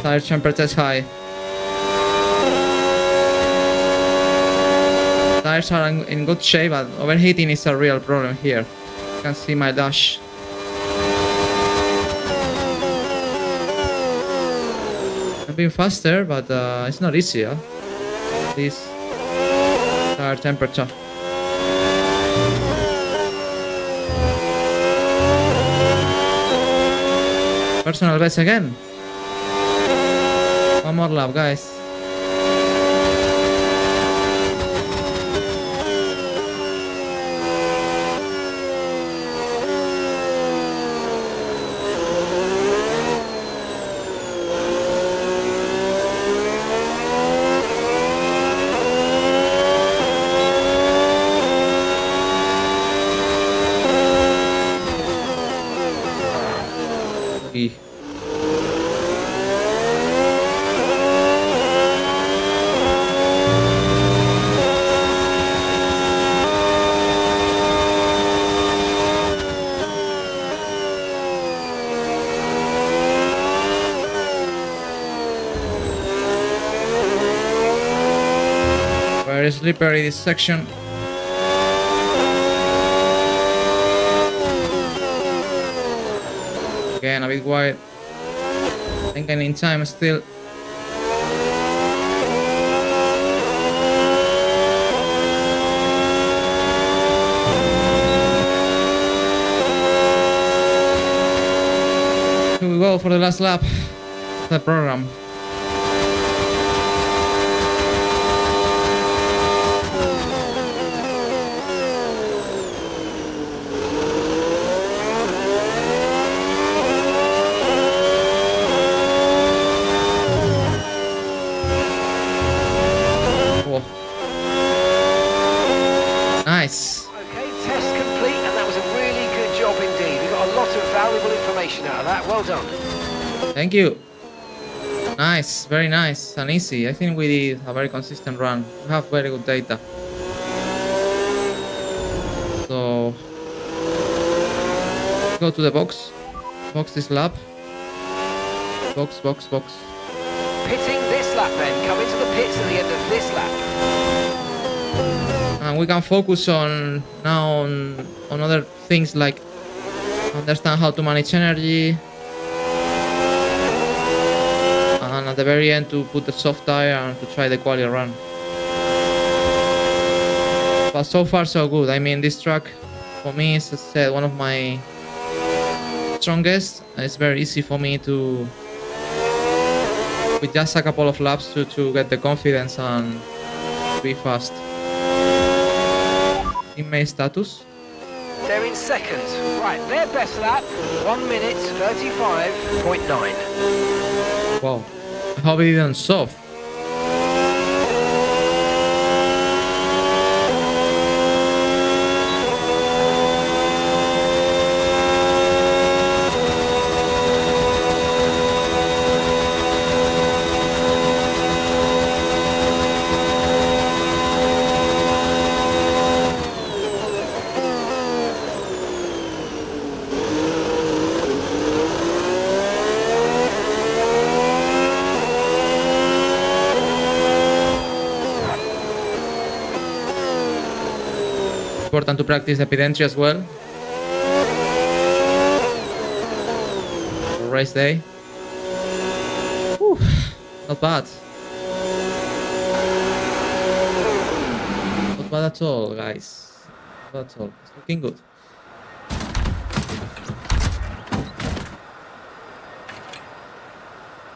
tire temperature is high. Tires are in good shape, but overheating is a real problem here. You can see my dash. I'm being faster, but it's not easy. This tire temperature. Personal best again. One more lap, guys. Okay. Very slippery this section. Again, a bit wide. I think I'm in time still. Here we go for the last lap of the program. Nice. Okay, test complete, and that was a really good job indeed. We got a lot of valuable information out of that. Well done. Thank you. Nice, very nice and easy. I think we did a very consistent run. We have very good data. So go to the box. Box this lap. Box. Pitting this lap then. Come into the pits at the end of this lap. And we can focus on now on other things like understand how to manage energy, and at the very end to put the soft tire and to try the quali run. But so far so good. I mean, this track for me is, as I said, one of my strongest. It's very easy for me to, with just a couple of laps, to get the confidence and be fast. Teammate status. They're in second. Right, their best lap, 1 minute 35.9. Wow. I hope it didn't soft. Important to practice the pedantry as well. Race day. Whew, not bad. Not bad at all, guys. Not bad at all. It's looking good.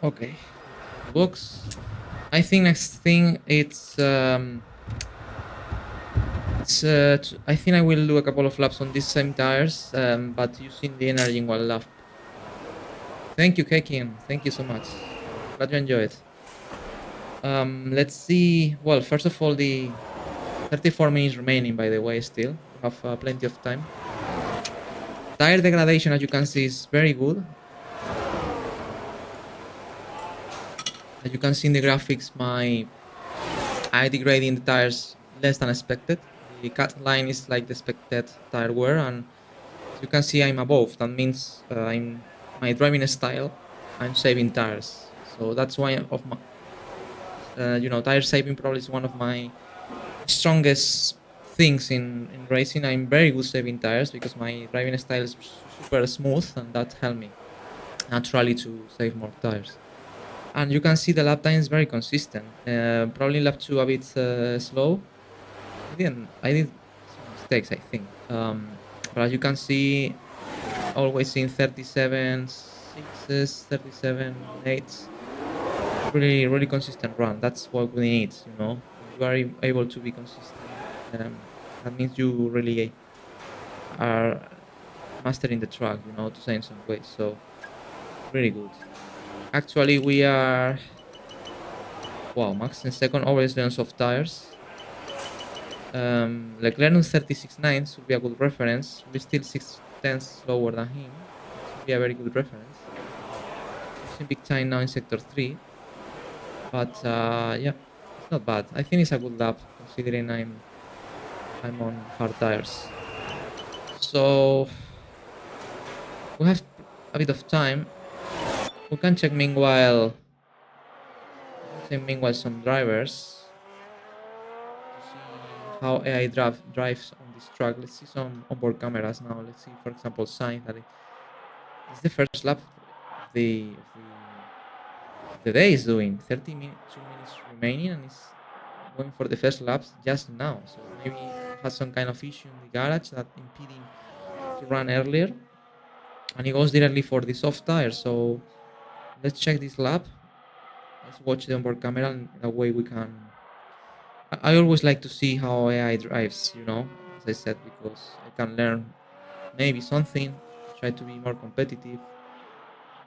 Okay. Books. I think next thing I think I will do a couple of laps on these same tires, but using the energy in one lap. Thank you, Kekin. Thank you so much. Glad you enjoyed. Let's see. Well, first of all, the 34 minutes remaining, by the way, still. We have plenty of time. Tire degradation, as you can see, is very good. As you can see in the graphics, I degrading the tires less than expected. The cut line is like the expected tire wear, and as you can see, I'm above. That means my driving style, I'm saving tires. So that's why of my, tire saving probably is one of my strongest things in racing. I'm very good saving tires because my driving style is super smooth, and that helped me naturally to save more tires. And you can see the lap time is very consistent. Probably lap 2 a bit slow. I did some mistakes, I think. But as you can see, always in 37 6s, 37 8s. Really consistent run. That's what we need, you know. You are able to be consistent. That means you really are mastering the track, you know, to say in some way. So, really good. Actually, we are... Wow, Max in second, always on soft tires. Leclerc on 36.9 should be a good reference. We're still 6/10 slower than him. Should be a very good reference. Using big time now in sector 3. But yeah, it's not bad. I think it's a good lap considering I'm on hard tires. So we have a bit of time. We can check meanwhile some drivers to see how AI drives on this track. Let's see some onboard cameras now. Let's see, for example, Sainz that it's the first lap of the day is doing 2 minutes remaining, and is going for the first laps just now. So maybe it has some kind of issue in the garage that impeding to run earlier, and he goes directly for the soft tire. So let's check this lap. Let's watch the onboard camera, and that way we can... I always like to see how AI drives, you know, as I said, because I can learn maybe something, try to be more competitive.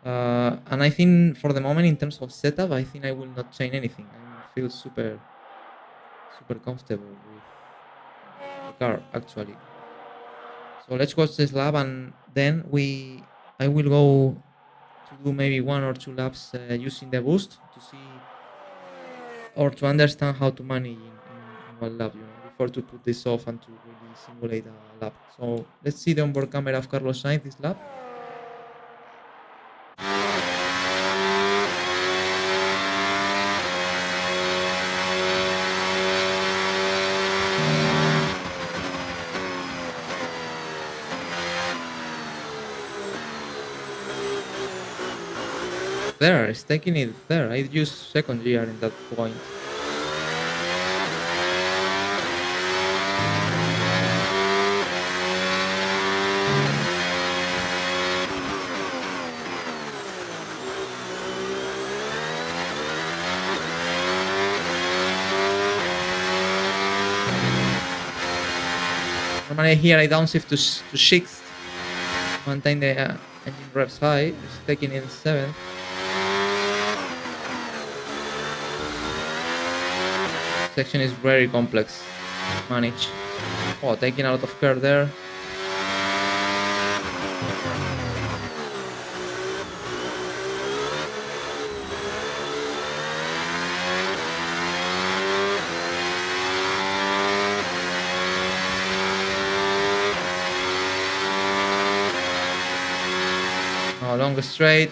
And I think for the moment, in terms of setup, I think I will not change anything. I feel super comfortable with the car, actually. So let's watch this lap, and then I will go to do maybe 1 or 2 laps using the boost to see or to understand how to manage in one lap, you know, before to put this off and to really simulate a lap. So let's see the onboard camera of Carlos Sainz this lap. There, it's taking it there. I used second gear in that point. Normally here I downshift to 6th, maintain the engine revs high. It's taking it 7th. Section is very complex to manage. Oh, taking a lot of care there. Long straight.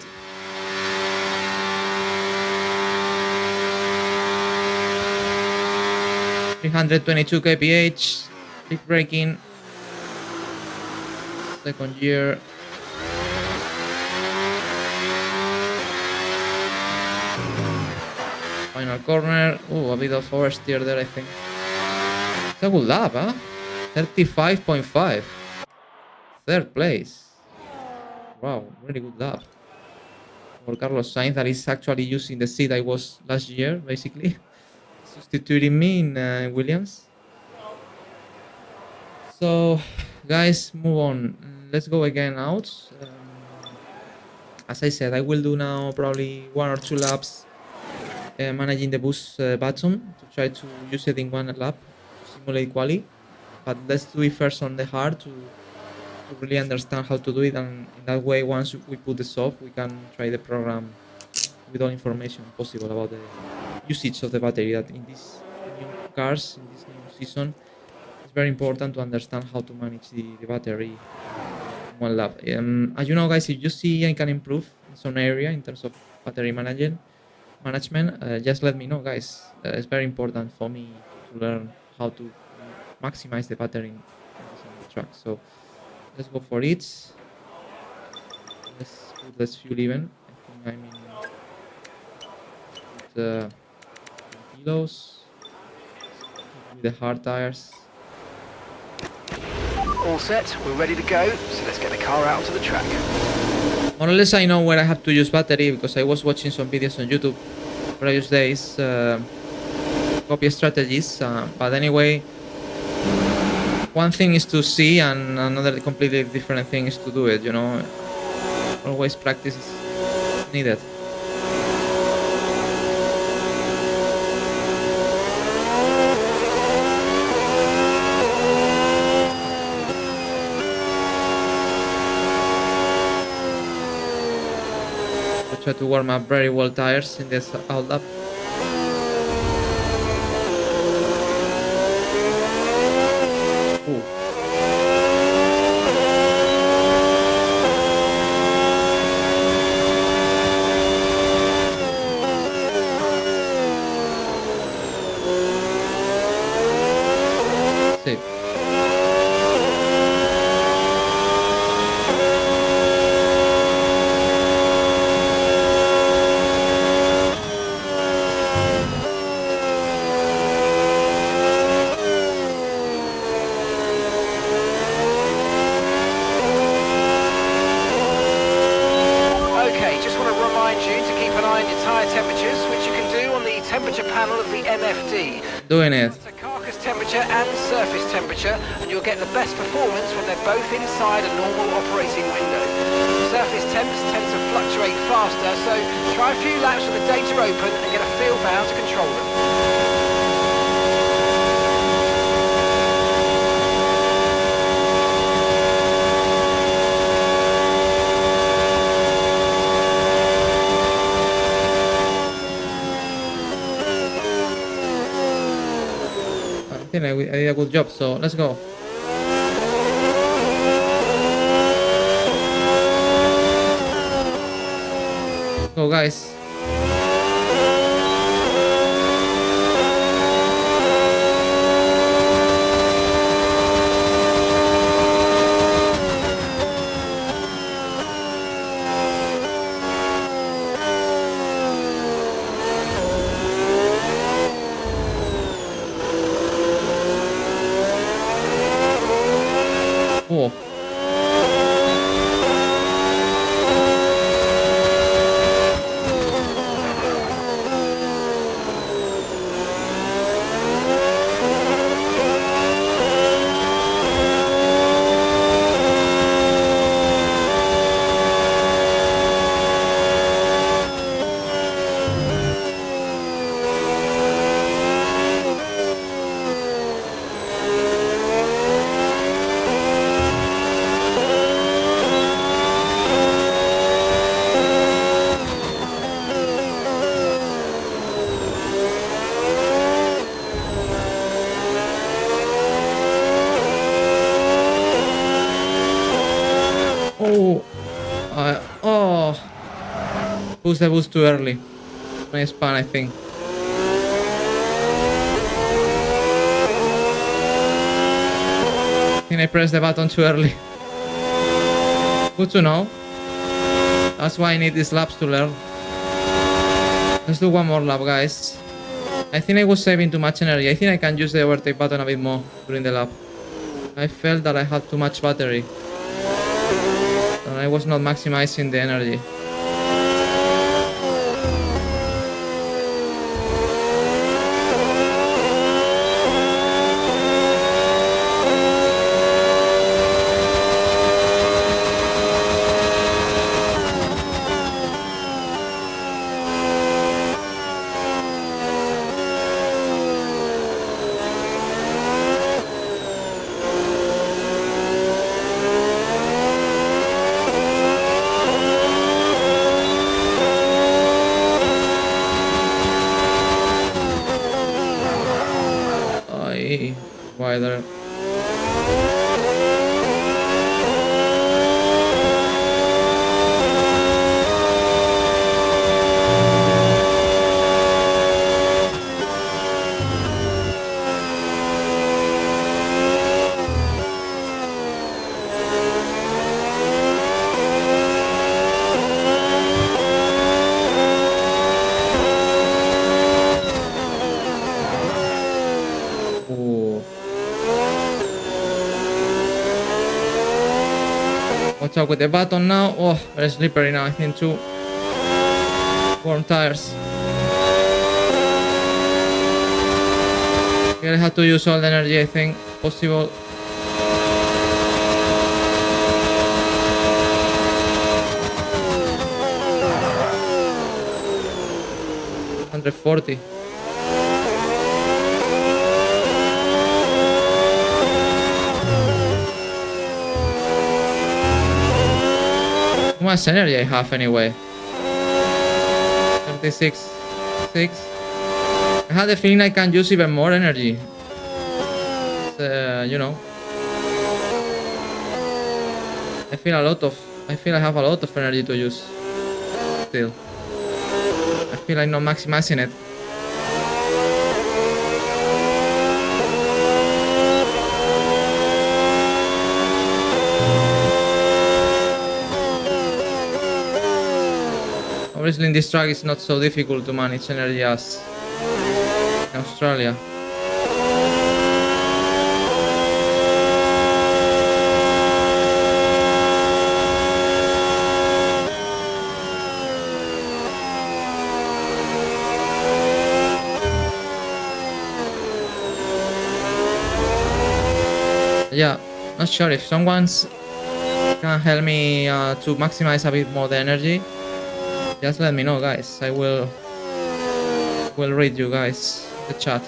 $322 kph. Big braking. Second gear. Final corner. Oh, a bit of oversteer there, I think. It's a good lap, huh? 35.5. Third place. Wow, really good lap for Carlos Sainz, that is actually using the seat I was last year, basically substituting me in Williams. So, guys, move on. Let's go again out. As I said, I will do now probably 1 or 2 laps managing the boost button to try to use it in 1 lap to simulate quali. But let's do it first on the hard to really understand how to do it, and in that way, once we put the soft, we can try the program with all information possible about the usage of the battery. That in these new cars, in this new season, it's very important to understand how to manage the battery in 1 lap. As you know, guys, if you see I can improve in some area in terms of battery management, just let me know, guys. It's very important for me to learn how to maximize the battery in this track. So let's go for it. Let's put less fuel even. I think put 10 kilos with the hard tires. All set, we're ready to go, so let's get the car out onto the track. More or less I know where I have to use battery because I was watching some videos on YouTube previous days, copy strategies, but anyway, one thing is to see and another completely different thing is to do it, you know. Always practice is needed. I try to warm up very well tires in this out lap. Doing it. So carcass temperature and surface temperature, and you'll get the best performance when they're both inside a normal operating window. Surface temps tend to fluctuate faster, so try a few laps with the data open and get a feel for how to control them. I did a good job, so let's go. Go, guys. Oh. Push the boost too early. Nice span, I think. I think I pressed the button too early. Good to know. That's why I need these laps to learn. Let's do one more lap, guys. I think I was saving too much energy. I think I can use the overtake button a bit more during the lap. I felt that I had too much battery. And I was not maximizing the energy. Wider. Watch out with the button now. Oh, very slippery now. I think too warm tires. Here I have to use all the energy I think possible. $140. How much energy I have anyway? 36. 6. I had the feeling I can use even more energy. You know. I feel I have a lot of energy to use. Still. I feel I'm not maximizing it. Obviously in this track it's not so difficult to manage energy as in Australia. Yeah, not sure if someone can help me to maximize a bit more the energy. Just let me know, guys. I will read you guys the chat.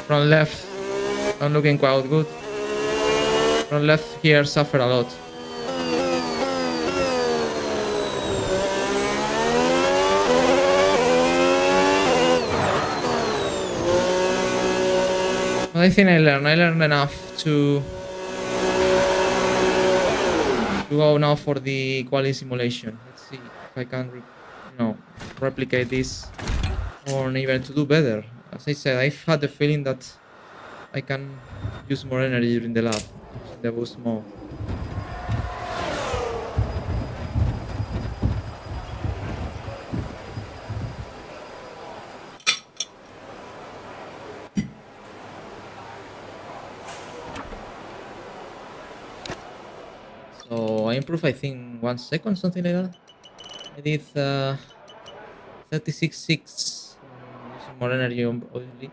Front left, not looking quite good. Front left here suffered a lot. But I think I learned enough to go now for the quality simulation. Let's see if I can replicate this or even to do better. As I said, I've had the feeling that I can use more energy during the lap, using the boost more. So I improved, I think, 1 second, something like that. I did 36.6. More energy, obviously.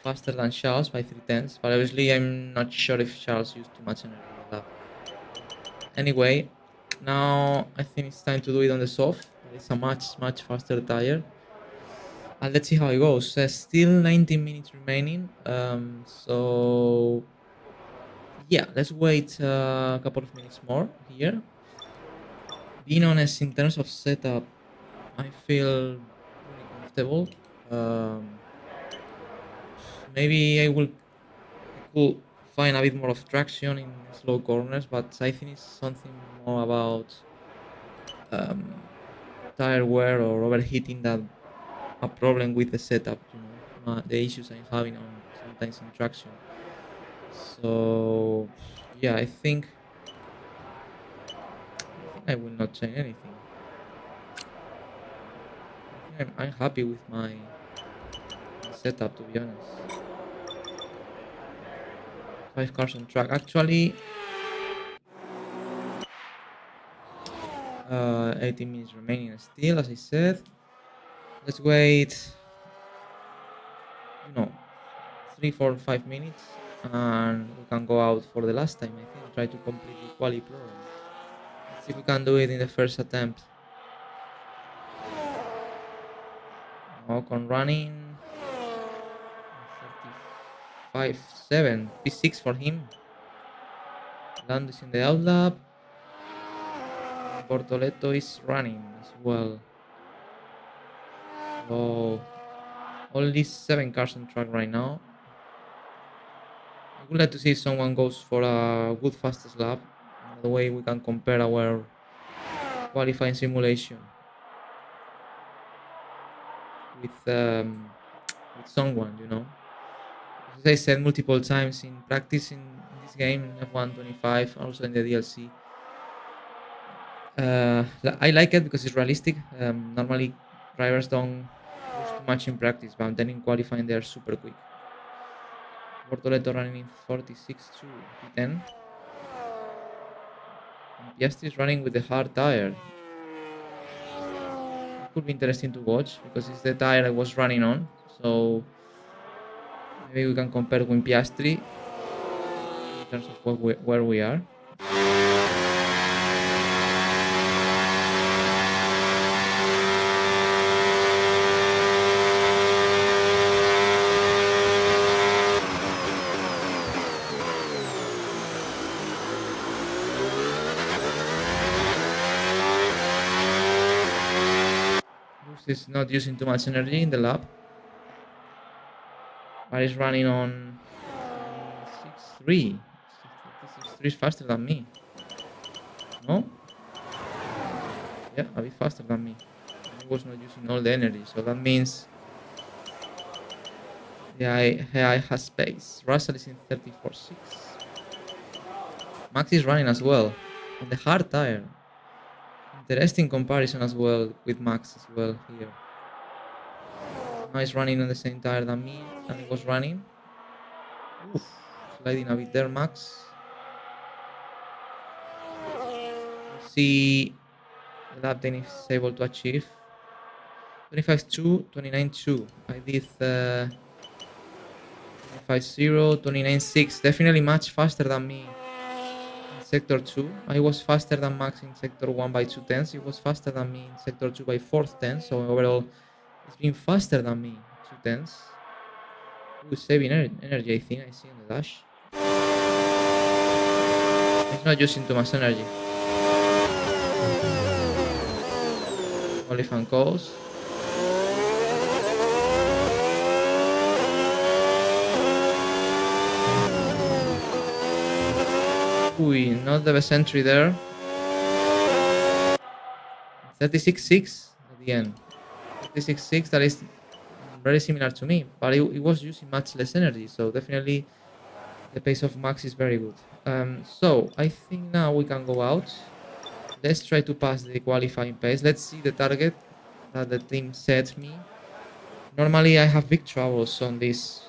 Faster than Charles by 3/10, but obviously I'm not sure if Charles used too much energy in the lap. Anyway, now I think it's time to do it on the soft. It's a much faster tire. And let's see how it goes. Still 19 minutes remaining. So yeah, let's wait a couple of minutes more here. Being honest, in terms of setup, I feel pretty comfortable. Maybe I could find a bit more of traction in slow corners, but I think it's something more about tire wear or overheating that a problem with the setup. The issues I'm having on sometimes in traction. So yeah, I think I will not change anything. I think I'm happy with my setup, to be honest. 5 cars on track. Actually, 18 minutes remaining still, as I said. Let's wait, 3, 4, 5 minutes, and we can go out for the last time, I think. Try to complete the quali program. Let's see if we can do it in the first attempt. Ocon running. 35.7. P6 for him. Landis in the outlap. Bortoleto is running as well. So only 7 cars on track right now. I would like to see if someone goes for a good fastest lap. The way we can compare our qualifying simulation with someone, As I said multiple times in practice in this game, in F125, also in the DLC. I like it because it's realistic. Normally, drivers don't lose too much in practice, but then in qualifying, they're super quick. Bortoleto running in 46.2 P10. And Piastri is running with the hard tire. It could be interesting to watch because it's the tire I was running on. So maybe we can compare with Piastri in terms of where we are. Is not using too much energy in the lap, but is running on 6.3. 6.3 is faster than me. No? Yeah, a bit faster than me. I was not using all the energy, so that means the AI has space. Russell is in 34.6. Max is running as well on the hard tire. Interesting comparison as well with Max as well here. Now he's running on the same tire than me, and he was running. Oof, sliding a bit there, Max. Let's see the lap then is able to achieve 25.2, 29.2. I did 25.0, 29.6. Definitely much faster than me. Sector 2. I was faster than Max in Sector 1 by 2 tenths. He was faster than me in Sector 2 by 4 tenths. So overall, it's been faster than me, 2 tenths. Ooh, saving energy, I think. I see in the dash. It's not using too much energy. Only fan calls. Ooh, not the best entry there. 36.6 at the end. 36.6, that is very similar to me, but it was using much less energy, so definitely the pace of Max is very good. So I think now we can go out. Let's try to pass the qualifying pace. Let's see the target that the team set me. Normally I have big troubles on this.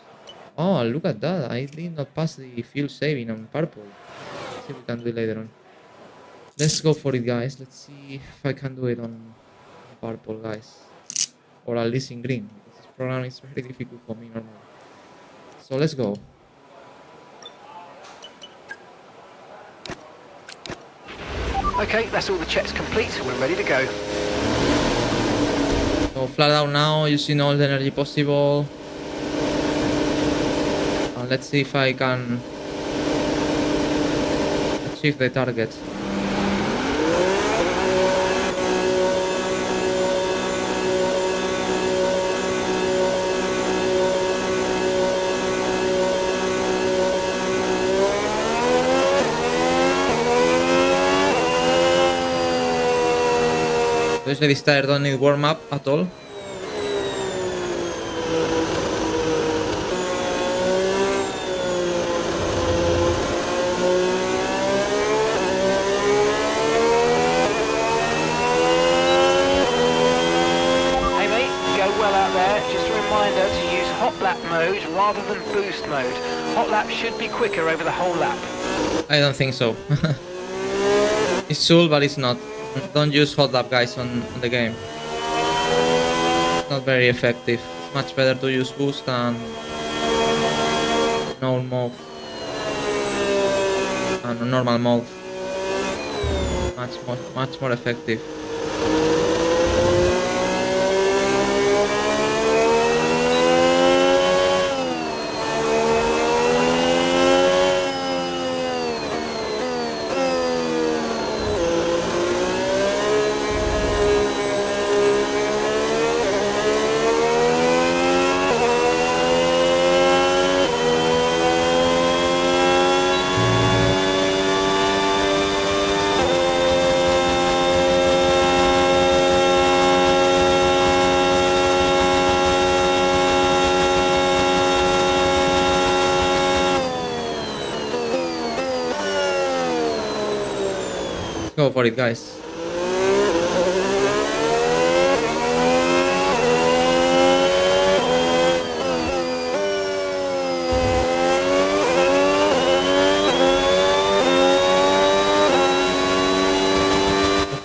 Oh, look at that. I did not pass the fuel saving on purple. Let's see if we can do it later on. Let's go for it, guys. Let's see if I can do it on purple, guys. Or at least in green. This program is very difficult for me normally. So let's go. Okay, that's all the checks complete. We're ready to go. So flat out now, using all the energy possible. And let's see if I can achieve the target. Usually this tire don't need warm up at all. Hey mate, go well out there. Just a reminder to use hot lap mode rather than boost mode. Hot lap should be quicker over the whole lap. I don't think so. It's cool, but it's not. Don't use hot lap, guys, on the game. It's not very effective. It's much better to use boost and normal mode. And normal mode. Much more effective. Go for it, guys.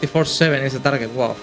.4.7 is the target. Wow.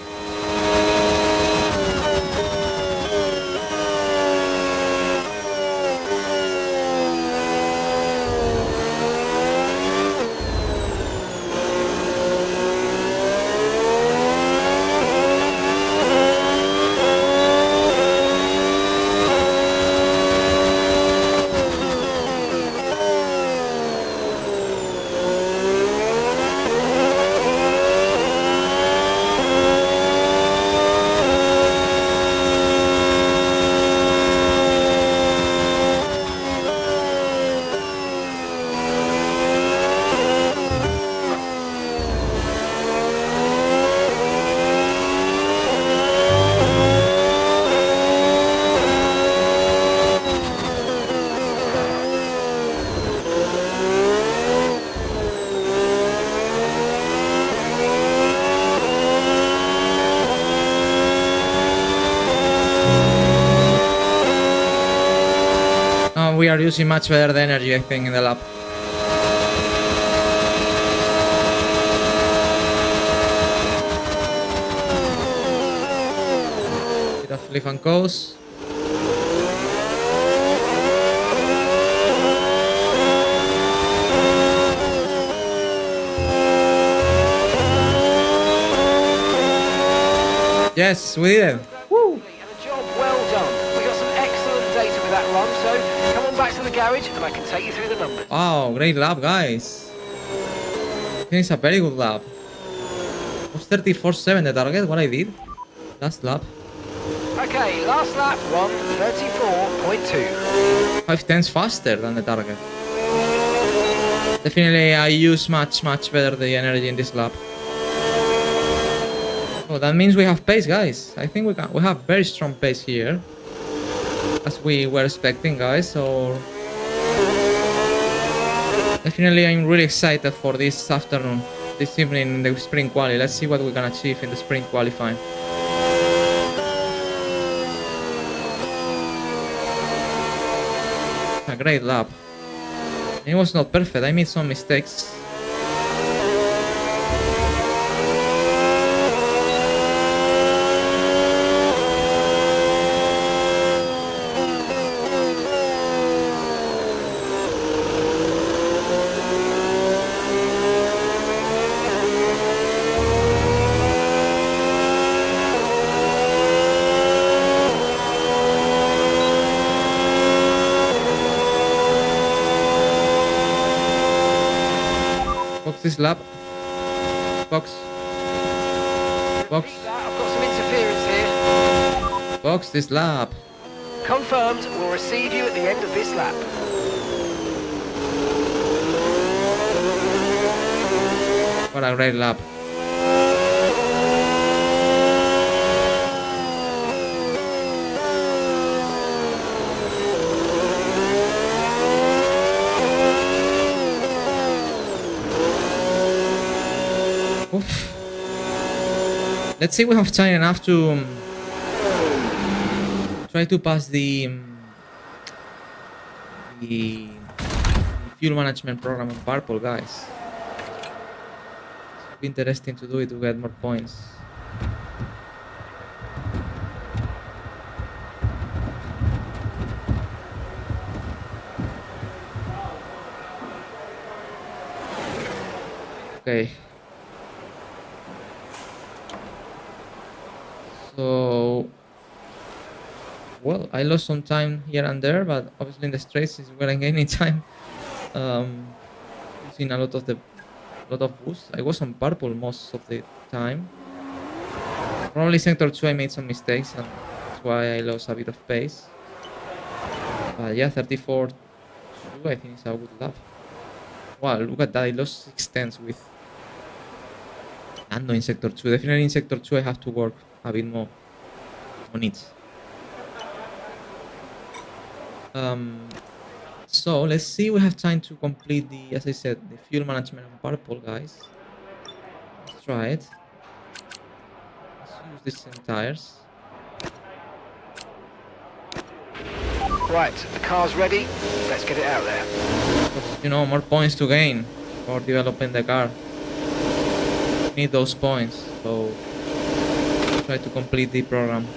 We are using much better the energy, I think, in the lap. Bit of flip and coast. Yes, we did it. Woo! And a job well done. We got some excellent data with that run, so come on back to the garage and I can take you through the numbers. Wow, great lap, guys. I think it's a very good lap. Was 34.7 the target, what I did? Last lap. Okay, last lap, 1:34.2. 5 tenths faster than the target. Definitely I use much better the energy in this lap. Oh, that means we have pace, guys. I think we have very strong pace here, as we were expecting, guys. So definitely I'm really excited for this afternoon, this evening in the sprint quali. Let's see what we can achieve in the sprint qualifying. A great lap. It was not perfect. I made some mistakes. this lap. Box. Box. I've got some interference here. Box this lap. Confirmed, we'll receive you at the end of this lap. What a great lap. Oof. Let's see, we have time enough to try to pass the fuel management program on purple, guys. It's be interesting to do it to get more points. Okay. So, well, I lost some time here and there, but obviously in the straights is where I'm gaining time. Using a lot of boost. I was on purple most of the time. Probably sector 2 I made some mistakes and that's why I lost a bit of pace. But yeah, 34.2 I think is a good lap. Wow, look at that, I lost 6 tenths with Nando in sector 2. Definitely in sector 2 I have to work a bit more on it. So let's see, we have time to complete the, as I said, the fuel management on purple, guys. Let's try it. Let's use these same tires. Right, the car's ready. Let's get it out there. Because, you know, more points to gain for developing the car. Need those points, so try to complete the program.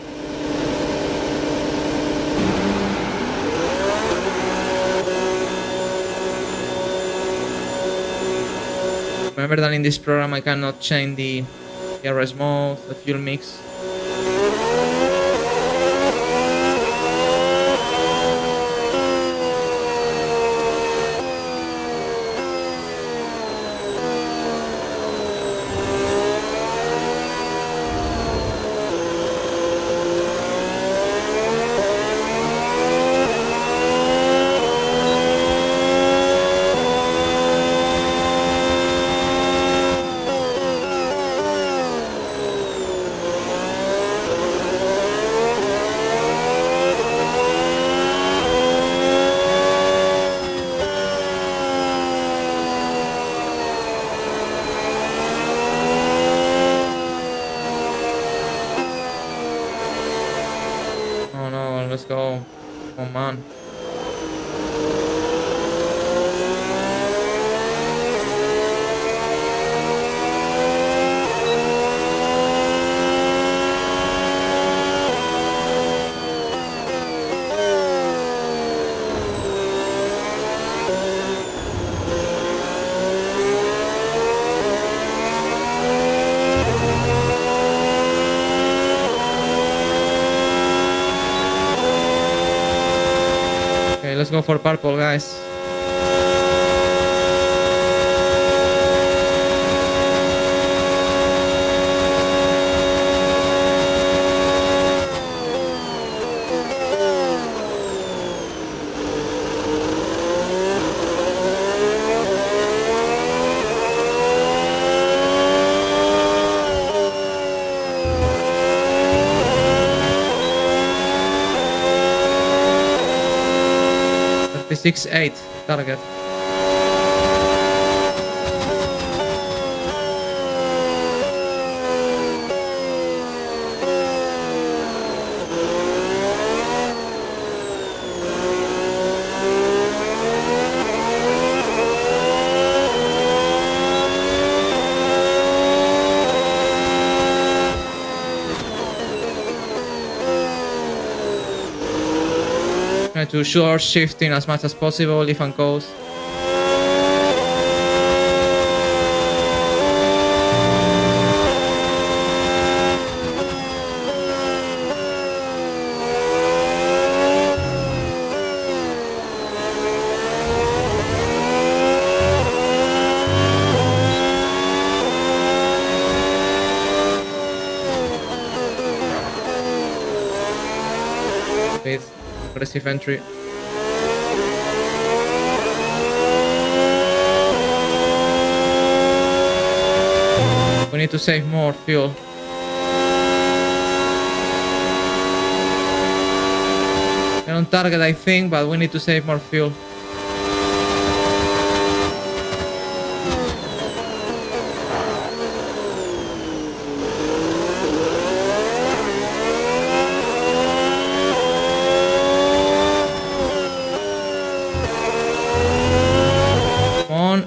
Remember that in this program I cannot change the RS mode, the fuel mix. Oh no, let's go. Oh man. Okay, let's go for purple, guys. The 6-8 target. Try to short shifting as much as possible if and goes. with aggressive entry. We need to save more fuel. We're on target, I think, but we need to save more fuel. Come on.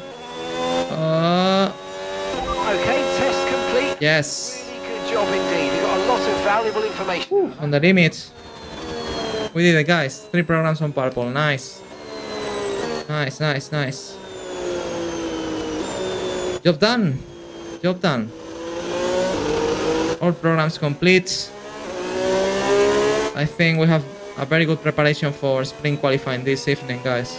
Okay, test complete. Yes. Really good job indeed. You got a lot of valuable information. On the limit. We did it, guys. 3 programs on purple. Nice. Nice, nice, nice. Job done. Job done. All programs complete. I think we have a very good preparation for spring qualifying this evening, guys.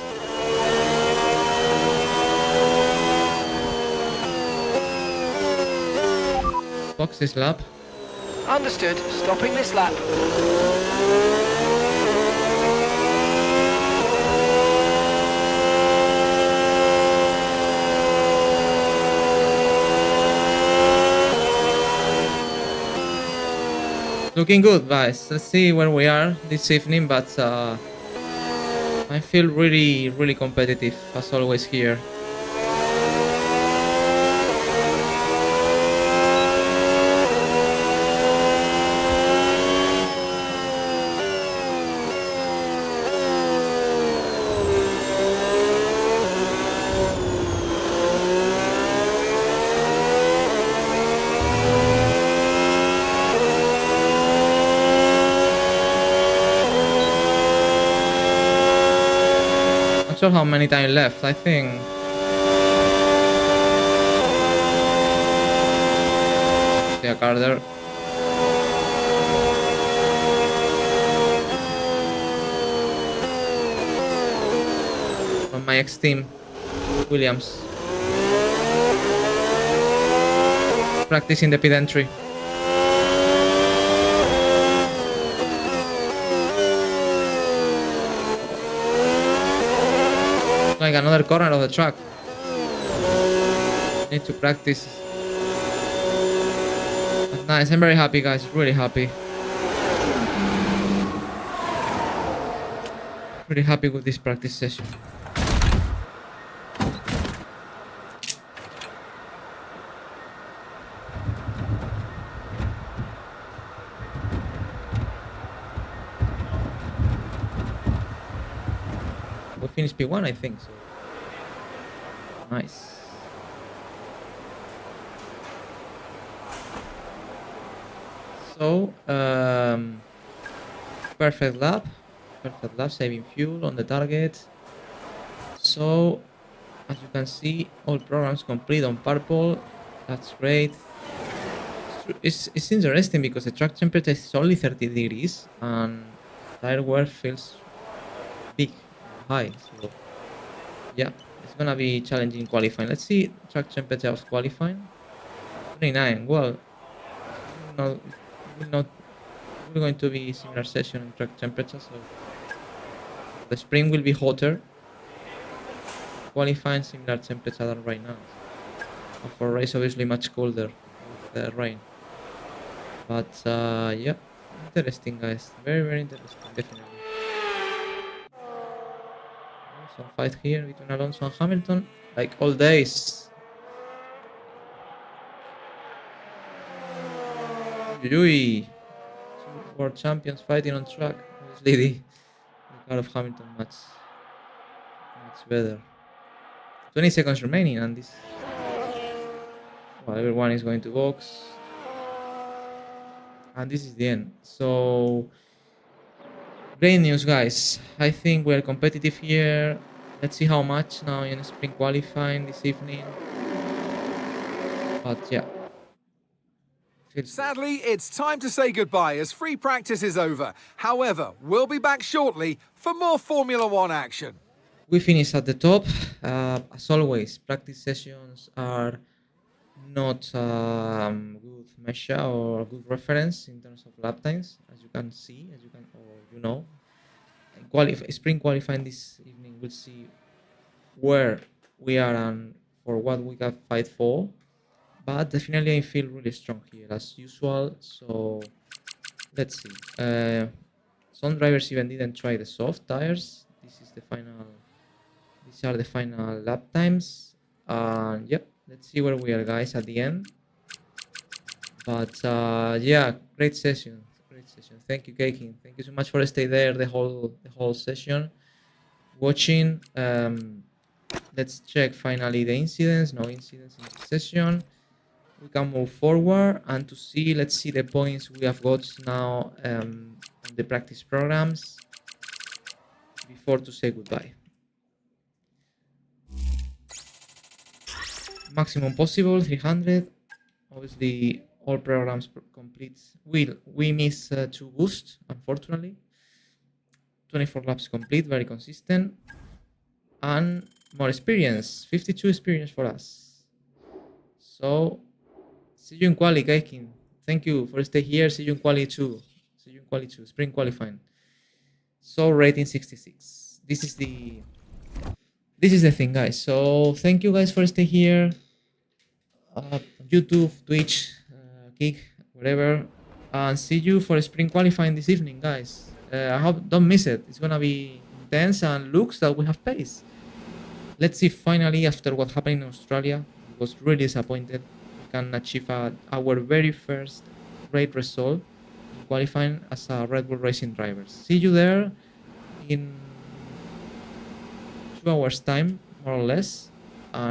Box this lap. Understood. Stopping this lap. Looking good, guys. Let's see where we are this evening, but I feel really competitive as always here. Not sure how many time left. I think yeah, Carter. From my ex-team, Williams. Practicing the pit entry. Like another corner of the track. Need to practice. But nice, I'm very happy, guys. Really happy. Really happy with this practice session. We finished P1, I think. So nice. So perfect lap, saving fuel on the target. So as you can see, all programs complete on purple. That's great. It's interesting because the track temperature is only 30 degrees and tire wear feels big, high. So yeah, it's gonna be challenging qualifying. Let's see track temperature of qualifying. 29. Well, no, we're going to be similar session in track temperature, so the spring will be hotter. Qualifying similar temperature than right now. For race, obviously much colder with the rain. But yeah, interesting, guys. Very interesting, definitely. Some fight here between Alonso and Hamilton, like all days. Yui, two world champions fighting on track. Obviously, the car of Hamilton much better. 20 seconds remaining, and this. Well, everyone is going to box, and this is the end. So. Great news, guys. I think we're competitive here. Let's see how much now in spring qualifying this evening. But yeah. Sadly, it's time to say goodbye as free practice is over. However, we'll be back shortly for more Formula One action. We finish at the top. As always, practice sessions are not good measure or good reference in terms of lap times, as you can see, or you know. spring qualifying this evening. We'll see where we are and for what we can fight for. But definitely I feel really strong here as usual. So let's see. Some drivers even didn't try the soft tires. These are the final lap times. And yep, let's see where we are, guys, at the end. But yeah, great session. Thank you, Kakin. Thank you so much for staying there the whole session, watching. Let's check finally the incidents. No incidents in this session. We can move forward and to see. Let's see the points we have got now on the practice programs before to say goodbye. Maximum possible 300. Obviously, all programs complete. We miss 2 boosts, unfortunately. 24 laps complete, very consistent. And more experience, 52 experience for us. So, see you in quali, Kaikin. Thank you for staying here. See you in quali 2. Spring qualifying. So, rating 66. This is the thing, guys. So, thank you guys for staying here. YouTube, Twitch, Kick, whatever, and see you for spring qualifying this evening, guys. I hope don't miss it. It's gonna be intense and looks that we have pace. Let's see finally after what happened in Australia. I was really disappointed. We can achieve our very first great result in qualifying as a Red Bull Racing driver. See you there in 2 hours time, more or less, and